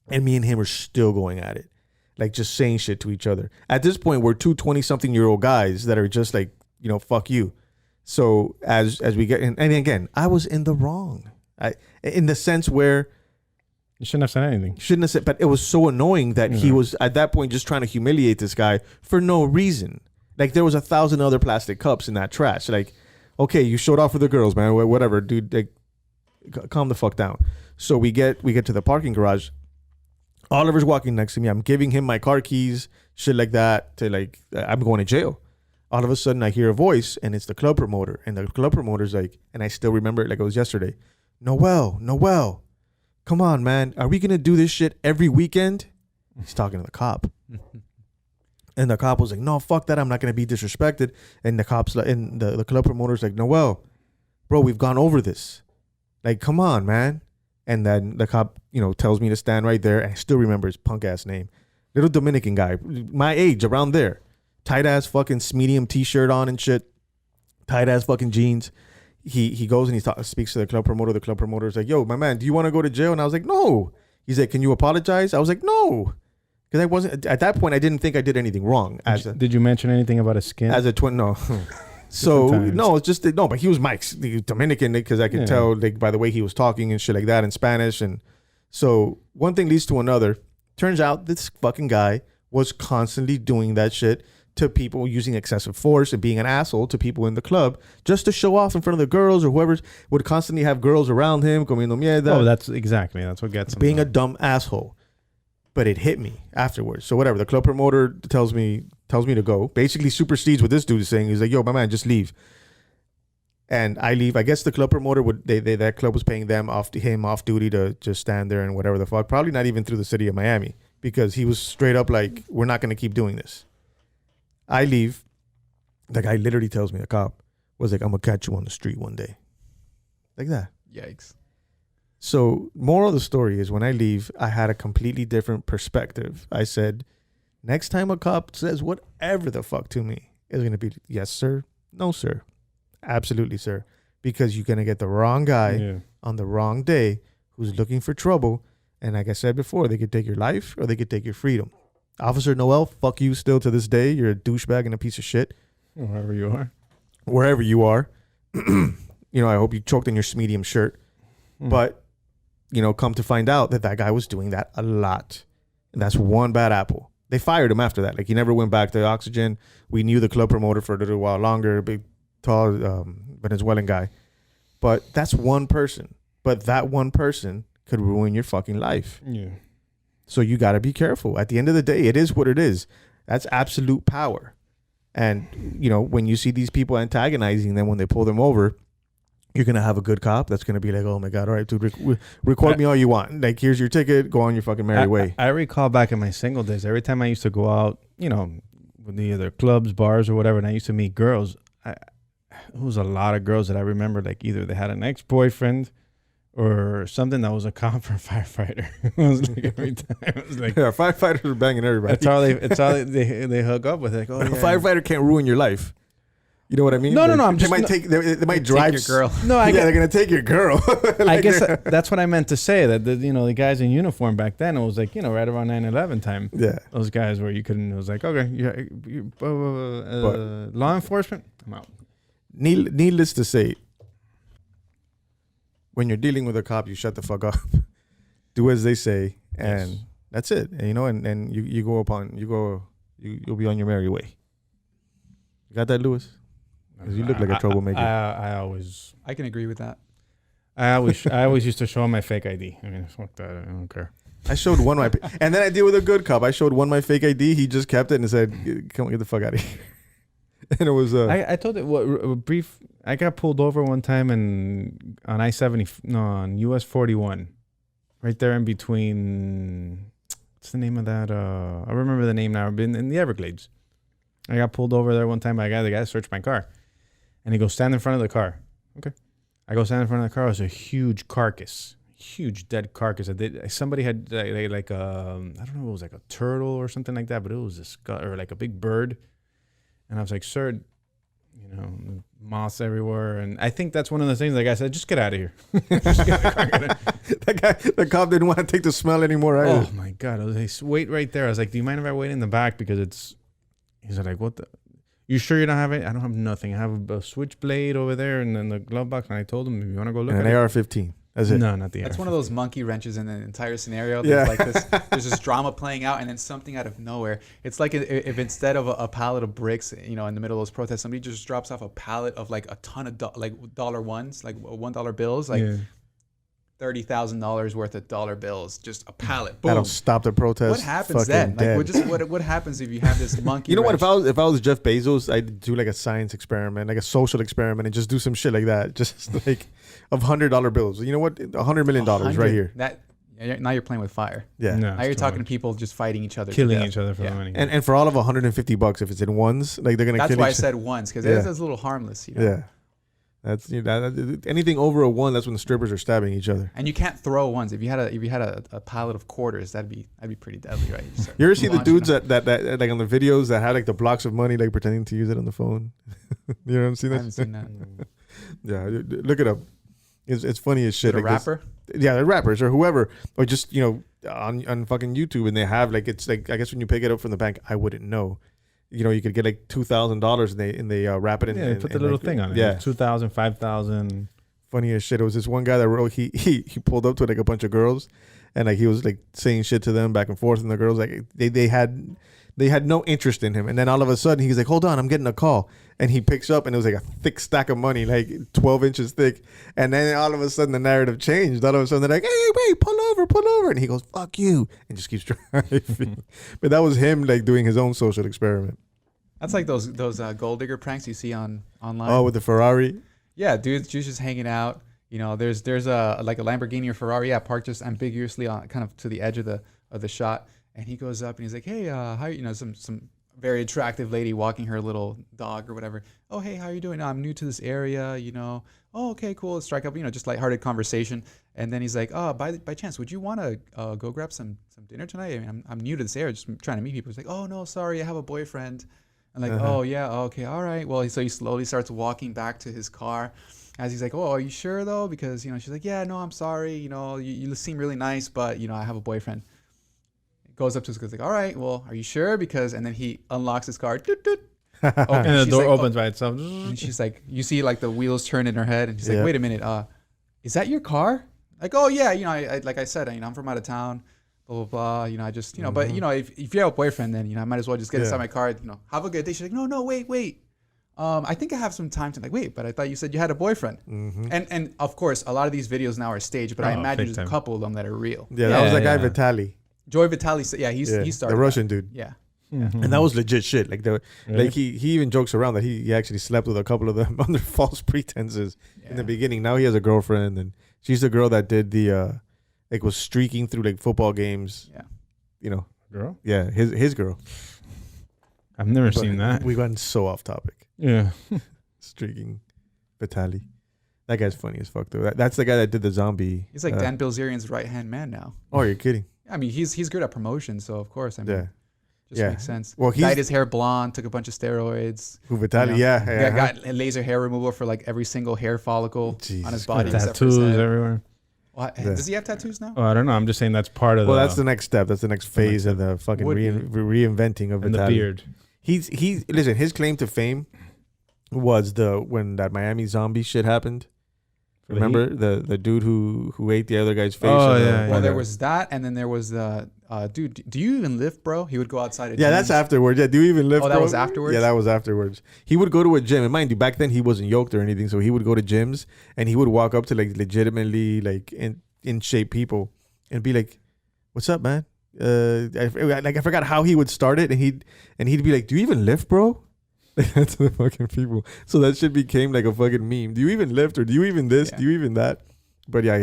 And me and him are still going at it. Like, just saying shit to each other. At this point, we're two 20-something-year-old guys that are just like, fuck you. So as we get in, and again, I was in the wrong. In the sense where you shouldn't have said anything. Shouldn't have said, but it was so annoying that he was at that point just trying to humiliate this guy for no reason. Like, there was 1,000 other plastic cups in that trash. Like, okay, you showed off with the girls, man. Whatever, dude. Like, calm the fuck down. So we get to the parking garage. Oliver's walking next to me. I'm giving him my car keys, shit like that. To like, I'm going to jail. All of a sudden, I hear a voice, and it's the club promoter. And the club promoter's like, and I still remember it like it was yesterday. Noel. Come on, man. Are we going to do this shit every weekend?" He's talking to the cop. And the cop was like, "No, fuck that. I'm not going to be disrespected." And the cops, and the club promoter's like, "Noel, bro, we've gone over this. Like, come on, man." And then the cop, tells me to stand right there. And I still remember his punk ass name. Little Dominican guy, my age, around there. Tight ass fucking medium t-shirt on and shit. Tight ass fucking jeans. He goes and he speaks to the club promoter. The club promoter is like, "Yo, my man, do you want to go to jail?" And I was like, "No." He's like, "Can you apologize?" I was like, "No." Because I wasn't, at that point, I didn't think I did anything wrong. Did you mention anything about his skin? As a twin, no. So times. no, it's just no. But he was Mike's Dominican because I could tell like by the way he was talking and shit like that in Spanish. And so one thing leads to another. Turns out this fucking guy was constantly doing that shit to people, using excessive force and being an asshole to people in the club just to show off in front of the girls, or whoever would constantly have girls around him comiendo mierda. Oh, that's what gets him. Being a dumb asshole. But it hit me afterwards. So whatever, the club promoter tells me to go. Basically supersedes what this dude is saying. He's like, "Yo, my man, just leave." And I leave. I guess the club promoter that club was paying him off duty to just stand there and whatever the fuck. Probably not even through the city of Miami, because he was straight up like, "We're not going to keep doing this." I leave. The guy literally tells me, the cop was like, "I'm gonna catch you on the street one day," like that. Yikes. So moral of the story is, when I leave, I had a completely different perspective. I said, next time a cop says whatever the fuck to me, it's going to be, yes, sir. No, sir. Absolutely, sir. Because you're going to get the wrong guy on the wrong day who's looking for trouble. And like I said before, they could take your life or they could take your freedom. Officer Noel, fuck you still to this day. You're a douchebag and a piece of shit. Wherever you are. Wherever you are. I hope you choked on your medium shirt. But come to find out that guy was doing that a lot. And that's one bad apple. They fired him after that. Like, he never went back to Oxygen. We knew the club promoter for a little while longer, big, tall Venezuelan guy. But that's one person. But that one person could ruin your fucking life. Yeah. So you got to be careful. At the end of the day, it is what it is. That's absolute power. And, when you see these people antagonizing them when they pull them over, you're going to have a good cop that's going to be like, "Oh my God, all right, dude, record me all you want. Like, here's your ticket. Go on your fucking merry way." I recall back in my single days, every time I used to go out, with either clubs, bars, or whatever, and I used to meet girls, it was a lot of girls that I remember, like, either they had an ex-boyfriend or something that was a cop or a firefighter. It was like every time. It was like, firefighters are banging everybody. It's all they hook up with. Like, oh, a firefighter can't ruin your life. You know what I mean? No. They might drive your girl. No, they're gonna take your girl. I guess that's what I meant to say. That the guys in uniform back then, it was like, right around 9/11 time. Yeah, those guys where you couldn't. It was like, okay, law enforcement, I'm out. Needless to say, when you're dealing with a cop, you shut the fuck up, do as they say, and that's it. And and you'll be on your merry way. You got that, Lewis? Because you look like a troublemaker. I can agree with that. I always used to show him my fake ID. I mean, fuck that. I don't care. I showed one my, and then I deal with a good cop. I showed one my fake ID. He just kept it and said, "Come on, get the fuck out of here." And it was. I told it a brief. I got pulled over one time on I-70, on US 41, right there in between. What's the name of that? I remember the name now. In the Everglades. I got pulled over there one time by a guy. The guy searched my car. And he goes, "Stand in front of the car." Okay. I go stand in front of the car. It was a huge carcass. Huge dead carcass. Somebody had like I don't know if it was like a turtle or something like that, but it was a skull or like a big bird. And I was like, "Sir, moss everywhere." And I think that's one of the things the guy said, "Just get out of here." The cop didn't want to take the smell anymore either. Oh my God. I was like, "Wait right there." I was like, "Do you mind if I wait in the back? Because it's," he said, like, "What the? You sure you don't have it?" "I don't have nothing. I have a switchblade over there and then the glove box." And I told him, "If you want to go look at an AR-15. That's it. No, not the AR-15. That's one of those monkey wrenches in the entire scenario. There's like this. There's this drama playing out, and then something out of nowhere. It's like if instead of a pallet of bricks, in the middle of those protests, somebody just drops off a pallet of like a ton of dollar ones, like $1 bills, like $30,000 worth of dollar bills, just a pallet. Boom. That'll stop the protest. What happens then? Like, what happens if you have this monkey? You know wrench? what? If I was Jeff Bezos, I'd do like a science experiment, like a social experiment, and just do some shit like that, just like of $100 bills. You know what? $100 million right here. Now you're playing with fire. Yeah. No, now you're talking to people just fighting each other, killing each other for the money. And for all of $150, if it's in ones, like they're gonna. That's kill why I each said ones, because it's a little harmless. Yeah. That's anything over a one. That's when the strippers are stabbing each other. And you can't throw ones. If you had a pallet of quarters, that'd be pretty deadly, right? You ever see the dudes that like on the videos that had like the blocks of money, like pretending to use it on the phone? You know what I'm saying? I haven't seen that. Yeah, look it up. It's funny as shit. Is it a rapper? Yeah, they're rappers or whoever, or just on fucking YouTube, and they have like, it's like, I guess when you pick it up from the bank, I wouldn't know. you could get like $2,000 and they wrap it in. Yeah, they put the little thing on it. Yeah, 2,000, 5,000. Funny as shit. It was this one guy that wrote. He pulled up to like a bunch of girls, and like he was like saying shit to them back and forth, and the girls like they had no interest in him. And then all of a sudden he's like, "Hold on, I'm getting a call." And he picks up, and it was like a thick stack of money, like 12 inches thick. And then all of a sudden the narrative changed. All of a sudden they're like, "Hey, wait, pull over," and he goes, "Fuck you," and just keeps driving. But that was him like doing his own social experiment. That's like those gold digger pranks you see online. Oh, with the Ferrari. Yeah, dude's just hanging out. There's a like a Lamborghini or Ferrari, parked just ambiguously on kind of to the edge of the shot, and he goes up and he's like, "Hey, how some very attractive lady walking her little dog or whatever. Oh, hey, how are you doing? I'm new to this area, Oh, okay, cool. Let's strike up, just lighthearted conversation. And then he's like, "Oh, by chance, would you want to go grab some dinner tonight? I mean, I'm new to this area, just trying to meet people." He's like, "Oh no, sorry, I have a boyfriend." I'm like, "Oh yeah, okay, all right." Well, so he slowly starts walking back to his car. As he's like, "Oh, are you sure though?" Because she's like, "Yeah, no, I'm sorry. You seem really nice, but I have a boyfriend." Goes up to his car, like, "All right, well, are you sure?" And then he unlocks his car. Doot, doot. And the door opens by itself. And she's like, you see like the wheels turn in her head, and she's like, "Wait a minute, is that your car?" Like, "Oh yeah, I like I said, I'm from out of town, blah blah blah. I just but if you have a boyfriend, then I might as well just get inside my car. Have a good day." She's like, "No, wait. I think I have some time to." Like, "Wait, but I thought you said you had a boyfriend." And of course, a lot of these videos now are staged, but I imagine there's a couple of them that are real. Yeah, that was that guy Vitaly. Joy Vitali, he started the Russian dude. Yeah. And that was legit shit. Like he even jokes around that he actually slept with a couple of them under false pretenses in the beginning. Now he has a girlfriend, and she's the girl that did the was streaking through like football games. Yeah. Girl? Yeah, his girl. I've never seen that. We went so off topic. Yeah. Streaking Vitaly. That guy's funny as fuck though. That's the guy that did the zombie. He's like Dan Bilzerian's right-hand man now. Oh, you're kidding. I mean, he's good at promotion, so of course, just makes sense. Well, dyed his hair blonde, took a bunch of steroids. Who Vitaly? Got laser hair removal for like every single hair follicle on his body. Tattoos everywhere. Does he have tattoos now? Oh, I don't know. I'm just saying that's part of. Well, that's the next step. That's the next phase of the fucking reinventing of Vitaly. And the beard. Listen. His claim to fame was when that Miami zombie shit happened. Remember the dude who ate the other guy's face? Oh yeah. Well, there was that, and then there was the dude. Do you even lift, bro? He would go outside. That's afterwards. Yeah, do you even lift? Oh, that bro? was afterwards. Yeah, that was afterwards. He would go to a gym, and mind you, back then he wasn't yoked or anything, so he would go to gyms and he would walk up to like legitimately like in shape people and be like, "What's up, man?" I forgot how he would start it, and he'd be like, "Do you even lift, bro?" That's the fucking people. So that shit became like a fucking meme. Do you even lift, or do you even this? Do you even that? But yeah,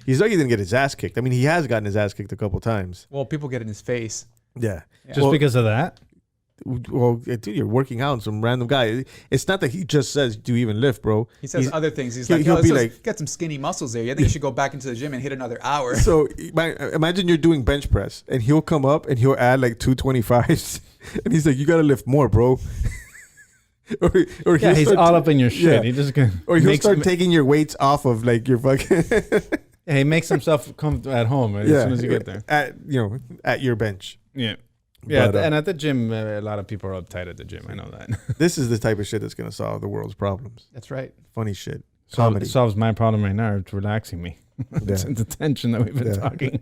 he's lucky he didn't get his ass kicked. I mean, he has gotten his ass kicked a couple times. Well, people get in his face. Yeah. Just because of that? Well, dude, you're working out and some random guy. It's not that he just says, "Do you even lift, bro?" He says other things. He'll be like, "Got some skinny muscles there. I think you should go back into the gym and hit another hour." So imagine you're doing bench press, and he'll come up and he'll add like 225s, and he's like, "You gotta lift more, bro." or he's all up in your shit. Yeah. He just he'll start taking your weights off of like your fucking. Yeah, he makes himself come at home as soon as you get there. At your bench. Yeah. Yeah, and at the gym, a lot of people are uptight at the gym. I know that. This is the type of shit that's gonna solve the world's problems. That's right. Funny shit. It solves my problem right now. It's relaxing me. It's the tension that we've been talking.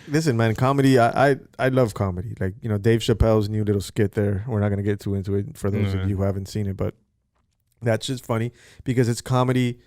Listen, man, comedy. I love comedy. Like Dave Chappelle's new little skit there. We're not gonna get too into it for those of you who haven't seen it, but that's just funny because it's comedy.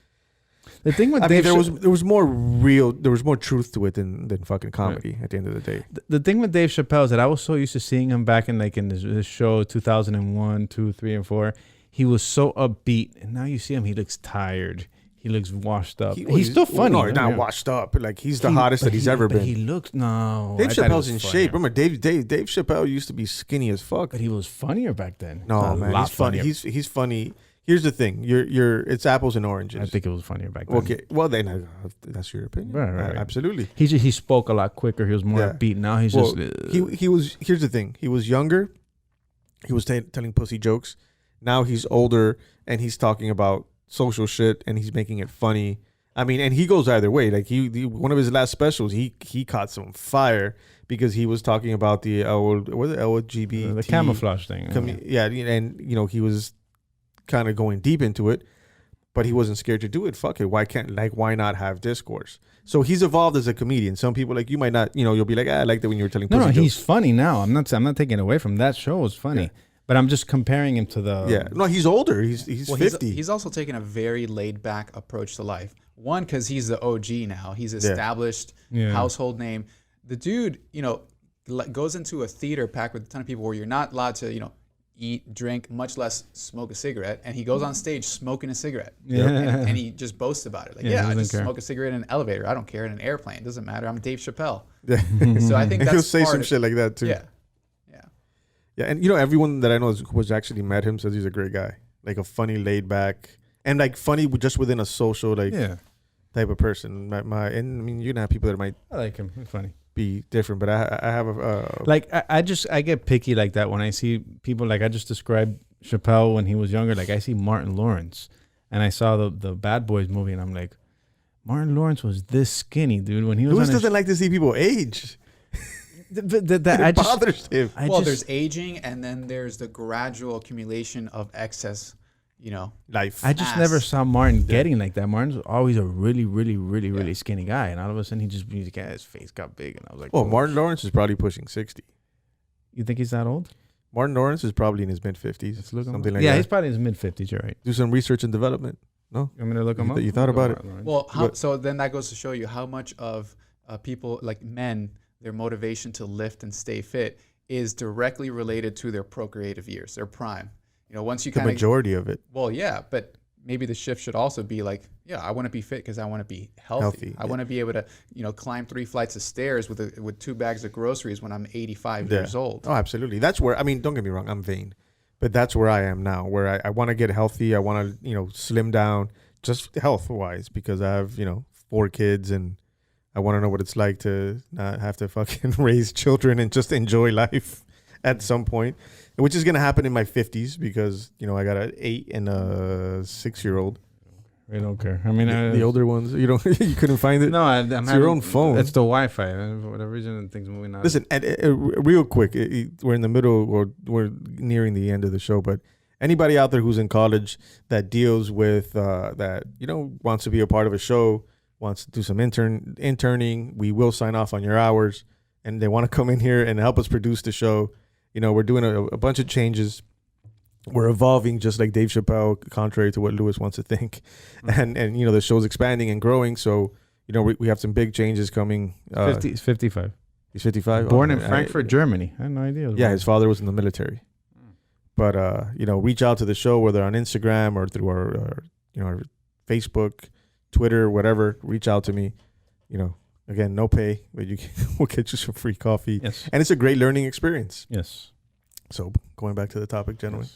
The thing with there was more real. There was more truth to it than fucking comedy. At the end of the day, the thing with Dave Chappelle is that I was so used to seeing him back in his show 2001, 2, 3, and 4. He was so upbeat, and now you see him. He looks tired. He looks washed up. He's still funny. No, not washed up. Like he's the hottest that he's ever been. He looks Dave Chappelle's in shape. Remember, Dave Chappelle used to be skinny as fuck. But he was funnier back then. No, man, he's funny. He's funny. Here's the thing. It's apples and oranges. I think it was funnier back then. Okay. Well, then that's your opinion. Right. Absolutely. He spoke a lot quicker. He was more upbeat. Now he's he was. Here's the thing. He was younger. He was telling pussy jokes. Now he's older and he's talking about social shit and he's making it funny. I mean, and he goes either way. Like he one of his last specials, he caught some fire because he was talking about the LGBT, the camouflage thing. And he was kind of going deep into it, but he wasn't scared to do it. Fuck it, why not have discourse? So he's evolved as a comedian. Some people, like, you might not, you'll be like, I like that when you were telling. No, jokes. he's funny now. I'm not taking it away from that show. Was funny. Yeah. But I'm just comparing him to the. Yeah. No, he's older. He's 50. He's also taken a very laid back approach to life. One, because he's the OG now. He's established household name. The dude, goes into a theater packed with a ton of people where you're not allowed to, eat, drink, much less smoke a cigarette. And he goes on stage smoking a cigarette. Yeah. And he just boasts about it. Like, I just smoke a cigarette in an elevator. I don't care. In an airplane. It doesn't matter. I'm Dave Chappelle. Yeah. So I think that's he'll say some shit like that too. Yeah. Yeah, and everyone that I know who's actually met him says he's a great guy, like a funny, laid back, and like funny just within a social type of person. And I mean, you can have people that might I like him. He's funny. Be different, but I have a I get picky like that when I see people like I just described Chappelle when he was younger. Like I see Martin Lawrence, and I saw the Bad Boys movie, and I'm like, Martin Lawrence was this skinny, dude. When he was Lewis doesn't like to see people age. It bothers him. There's aging, and then there's the gradual accumulation of excess, life. I just never saw Martin getting like that. Martin's always a really, really, really, really skinny guy, and all of a sudden his face got big, and I was like, Martin Lawrence is probably pushing 60. You think he's that old? Martin Lawrence is probably in his mid-50s. Something like that. Yeah, he's probably in his mid-50s. You're right. Do some research and development. No, I'm gonna look him up. You thought about it? Well, so then that goes to show you how much of people like men. Their motivation to lift and stay fit is directly related to their procreative years, their prime. Once you the majority of it. Well, yeah, but maybe the shift should also be like, I want to be fit because I want to be healthy. I want to be able to, climb 3 flights of stairs with 2 bags of groceries when I'm 85 years old. Oh, absolutely. That's where, I mean, don't get me wrong, I'm vain, but that's where I am now, where I want to get healthy. I want to, slim down just health wise because I have, 4 kids and I want to know what it's like to not have to fucking raise children and just enjoy life at some point, which is going to happen in my 50s because, I got an 8 and a 6-year-old. We don't care. I mean, the older ones, you couldn't find it? No, I'm it's your own phone. That's the Wi-Fi. For whatever reason, things moving on. Listen, real quick, we're in the middle or we're nearing the end of the show, but anybody out there who's in college that deals with that, wants to be a part of a show, wants to do some interning, we will sign off on your hours, and they want to come in here and help us produce the show. We're doing a bunch of changes. We're evolving just like Dave Chappelle, contrary to what Lewis wants to think. Mm-hmm. And the show's expanding and growing. So, we have some big changes coming. he's 55. He's 55? Born in Frankfurt, Germany. I had no idea. Yeah, his father was in the military. But, reach out to the show, whether on Instagram or through our Facebook, Twitter, whatever. Reach out to me. Again, no pay, but we'll get you some free coffee. Yes. And it's a great learning experience. Yes. So going back to the topic, gentlemen.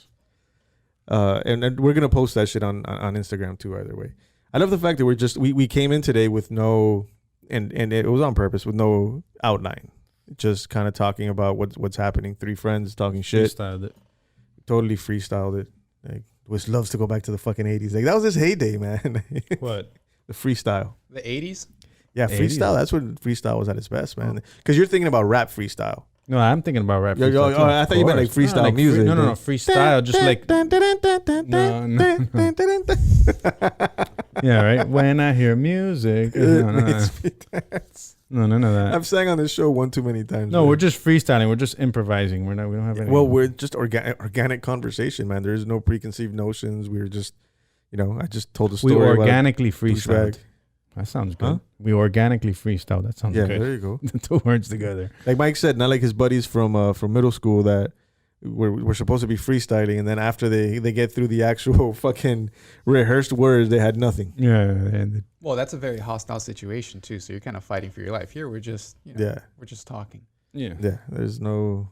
Yes. And we're going to post that shit on Instagram too, either way. I love the fact that we came in today with no, and it was on purpose, with no outline. Just kind of talking about what's happening. 3 friends talking shit. Freestyled it. Totally freestyled it. Like, Lewis loves to go back to the fucking 80s. Like, that was his heyday, man. What? The freestyle. The 80s? Yeah, freestyle. 80s. That's when freestyle was at its best, man. Because you're thinking about rap freestyle. No, I'm thinking about rap freestyle. I thought you meant like freestyle music. No, freestyle. Just like. No. Yeah, right. When I hear music. No, none of that. I've sang on this show one too many times. No, we're just freestyling. We're just improvising. We don't have any. Well, we're just organic conversation, man. There's no preconceived notions. We're just, I just told a story. We organically freestyled. That sounds good. Huh? We organically freestyle. That sounds good. Yeah, there you go. The 2 words together. Like Mike said, not like his buddies from middle school that we're supposed to be freestyling, and then after they get through the actual fucking rehearsed words, they had nothing. Yeah. Well, that's a very hostile situation too. So you're kind of fighting for your life. Here, we're just we're just talking. Yeah. Yeah. There's no.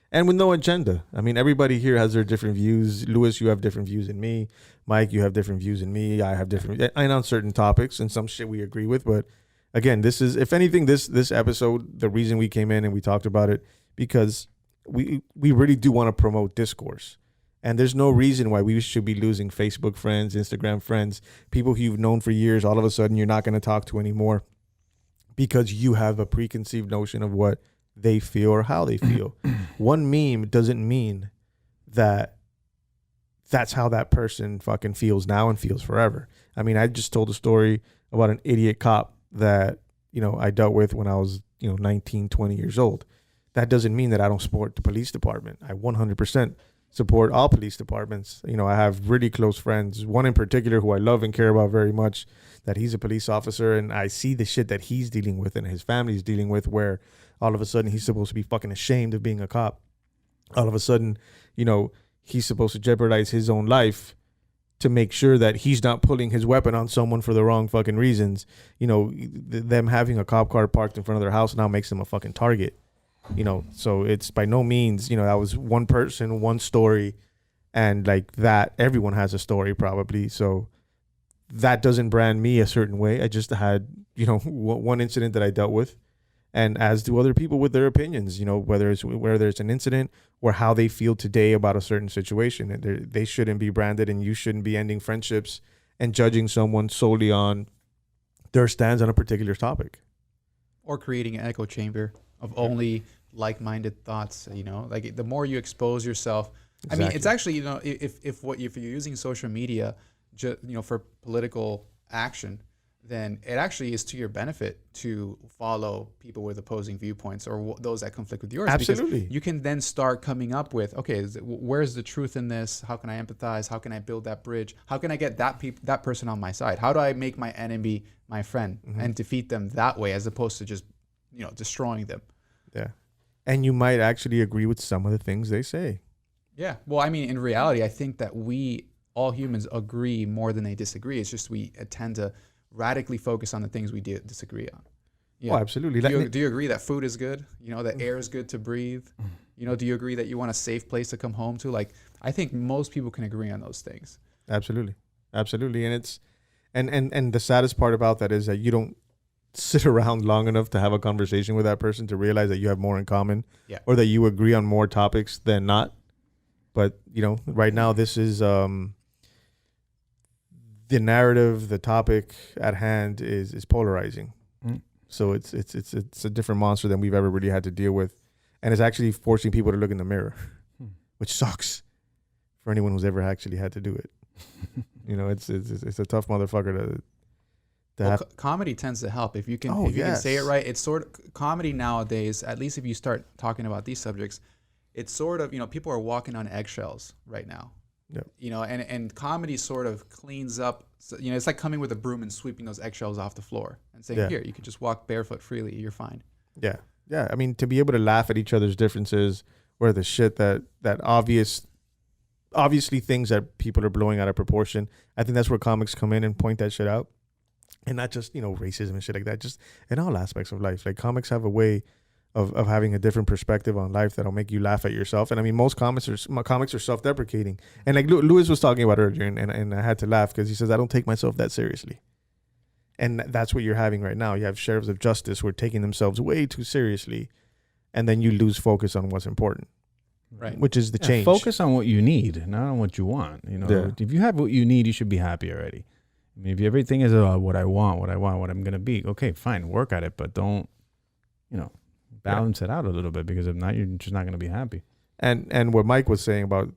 And with no agenda. I mean, everybody here has their different views. Lewis, you have different views than me. Mike, you have different views than me. I have different, and on certain topics and some shit we agree with. But again, this is, if anything, this episode, the reason we came in and we talked about it, because we really do want to promote discourse. And there's no reason why we should be losing Facebook friends, Instagram friends, people who you've known for years. All of a sudden, you're not going to talk to anymore because you have a preconceived notion of what they feel or how they feel. One meme doesn't mean that that's how that person fucking feels now and feels forever. I mean, I just told a story about an idiot cop that, I dealt with when I was, 19, 20 years old. That doesn't mean that I don't support the police department. I 100% support all police departments. I have really close friends, one in particular who I love and care about very much, that he's a police officer, and I see the shit that he's dealing with and his family's dealing with, where all of a sudden he's supposed to be fucking ashamed of being a cop. All of a sudden, he's supposed to jeopardize his own life to make sure that he's not pulling his weapon on someone for the wrong fucking reasons. Them having a cop car parked in front of their house now makes them a fucking target. So it's by no means, that was one person, one story, and like that, everyone has a story probably. So that doesn't brand me a certain way. I just had, one incident that I dealt with, and as do other people with their opinions, whether it's an incident or how they feel today about a certain situation. They shouldn't be branded, and you shouldn't be ending friendships and judging someone solely on their stance on a particular topic. Or creating an echo chamber of only like-minded thoughts. Like the more you expose yourself, exactly. I mean, it's actually, if you're using social media, for political action, then it actually is to your benefit to follow people with opposing viewpoints or those that conflict with yours. Absolutely. Because you can then start coming up with, okay, where's the truth in this? How can I empathize? How can I build that bridge? How can I get that person on my side? How do I make my enemy my friend and defeat them that way, as opposed to just, destroying them? Yeah. And you might actually agree with some of the things they say. Yeah. Well, I mean, in reality, I think that all humans agree more than they disagree. It's just we tend to radically focus on the things we disagree on. Yeah. Oh, absolutely. Do you agree that food is good? That air is good to breathe? Do you agree that you want a safe place to come home to? Like, I think most people can agree on those things. Absolutely. Absolutely. And it's, and the saddest part about that is that you don't sit around long enough to have a conversation with that person to realize that you have more in common, or that you agree on more topics than not. But, right now this is, the narrative, the topic at hand is polarizing. So it's a different monster than we've ever really had to deal with, and it's actually forcing people to look in the mirror, which sucks for anyone who's ever actually had to do it. It's a tough motherfucker to have. Comedy tends to help if you can can say it right. It's sort of comedy nowadays. At least if you start talking about these subjects, it's sort of people are walking on eggshells right now. Yep. And comedy sort of cleans up. It's like coming with a broom and sweeping those eggshells off the floor and saying, here, you can just walk barefoot freely. You're fine. Yeah. Yeah. I mean, to be able to laugh at each other's differences, or the shit that obviously things that people are blowing out of proportion. I think that's where comics come in and point that shit out. And not just, racism and shit like that, just in all aspects of life. Like, comics have a way of having a different perspective on life that'll make you laugh at yourself. And I mean, most comics are self-deprecating. And like Louis was talking about earlier, and I had to laugh because he says, I don't take myself that seriously. And that's what you're having right now. You have sheriffs of justice who are taking themselves way too seriously, and then you lose focus on what's important. Right. Which is the change. Focus on what you need, not on what you want. If you have what you need, you should be happy already. I mean, if everything is what I want, what I'm going to be, okay, fine, work at it, but don't, balance it out a little bit, because if not, you're just not going to be happy. And what Mike was saying about,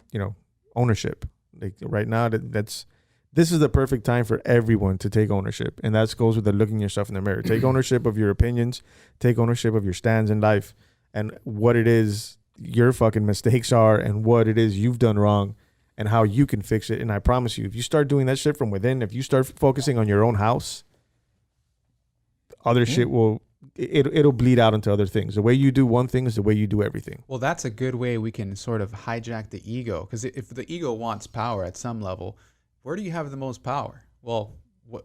ownership, like right now, this is the perfect time for everyone to take ownership. And that goes with the looking yourself in the mirror. Take ownership of your opinions, take ownership of your stands in life, and what it is your fucking mistakes are, and what it is you've done wrong, and how you can fix it. And I promise you, if you start doing that shit from within, if you start focusing on your own house, other shit it'll bleed out into other things. The way you do one thing is the way you do everything. Well, that's a good way we can sort of hijack the ego, because if the ego wants power at some level, where do you have the most power? Well,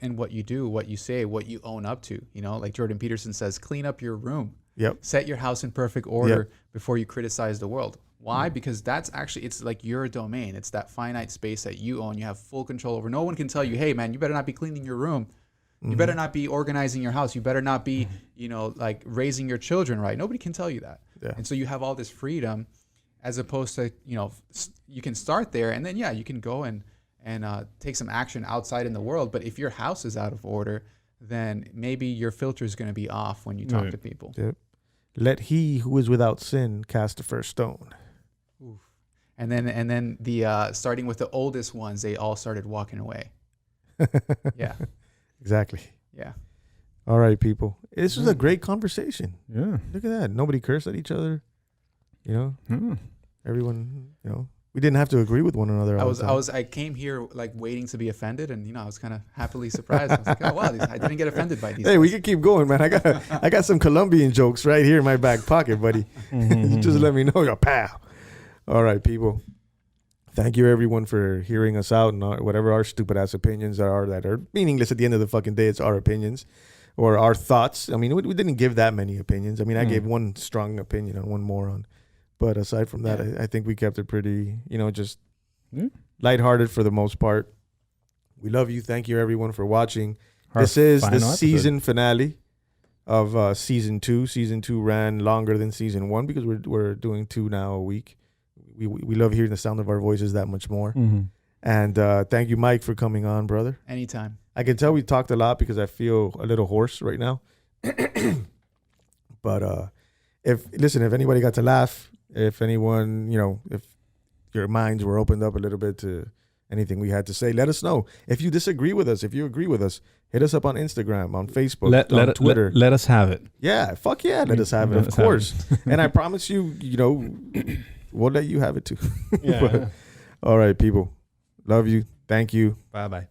in what you do, what you say, what you own up to. Like Jordan Peterson says, clean up your room. Yep. Set your house in perfect order before you criticize the world. Why? Because that's actually, it's like your domain. It's that finite space that you own. You have full control over. No one can tell you, hey, man, you better not be cleaning your room. You better not be organizing your house. You better not be, like raising your children right. Nobody can tell you that. Yeah. And so you have all this freedom. as opposed to, you can start there and then, you can go and take some action outside in the world. But if your house is out of order, then maybe your filter is going to be off when you talk to people. Yep. Let he who is without sin cast the first stone. Oof. And then the starting with the oldest ones, they all started walking away. Yeah. Exactly. Yeah. All right, people. This was a great conversation. Yeah. Look at that. Nobody cursed at each other. Everyone, we didn't have to agree with one another. I came here like waiting to be offended, and I was kind of happily surprised. I was like, oh wow, I didn't get offended by these. Hey, guys. we can keep going, man. I got some Colombian jokes right here in my back pocket, buddy. Just let me know, pal. All right, people. Thank you, everyone, for hearing us out and whatever our stupid ass opinions that are meaningless at the end of the fucking day. It's our opinions or our thoughts. I mean, we didn't give that many opinions. I mean, I gave one strong opinion on one moron. But aside from that, I think we kept it pretty, just lighthearted for the most part. We love you. Thank you, everyone, for watching. This is the season finale of season 2. Season 2 ran longer than season 1 because we're doing 2 now a week. We love hearing the sound of our voices that much more. Mm-hmm. And thank you, Mike, for coming on, brother. Anytime. I can tell we talked a lot because I feel a little hoarse right now. But if anybody got to laugh, if anyone, if your minds were opened up a little bit to anything we had to say, let us know. If you disagree with us, if you agree with us, hit us up on Instagram, on Facebook, on Twitter. Let us have it. Yeah, fuck yeah, let us have it, of course. And I promise you, we'll let you have it too. Yeah. But, all right, people. Love you. Thank you. Bye-bye.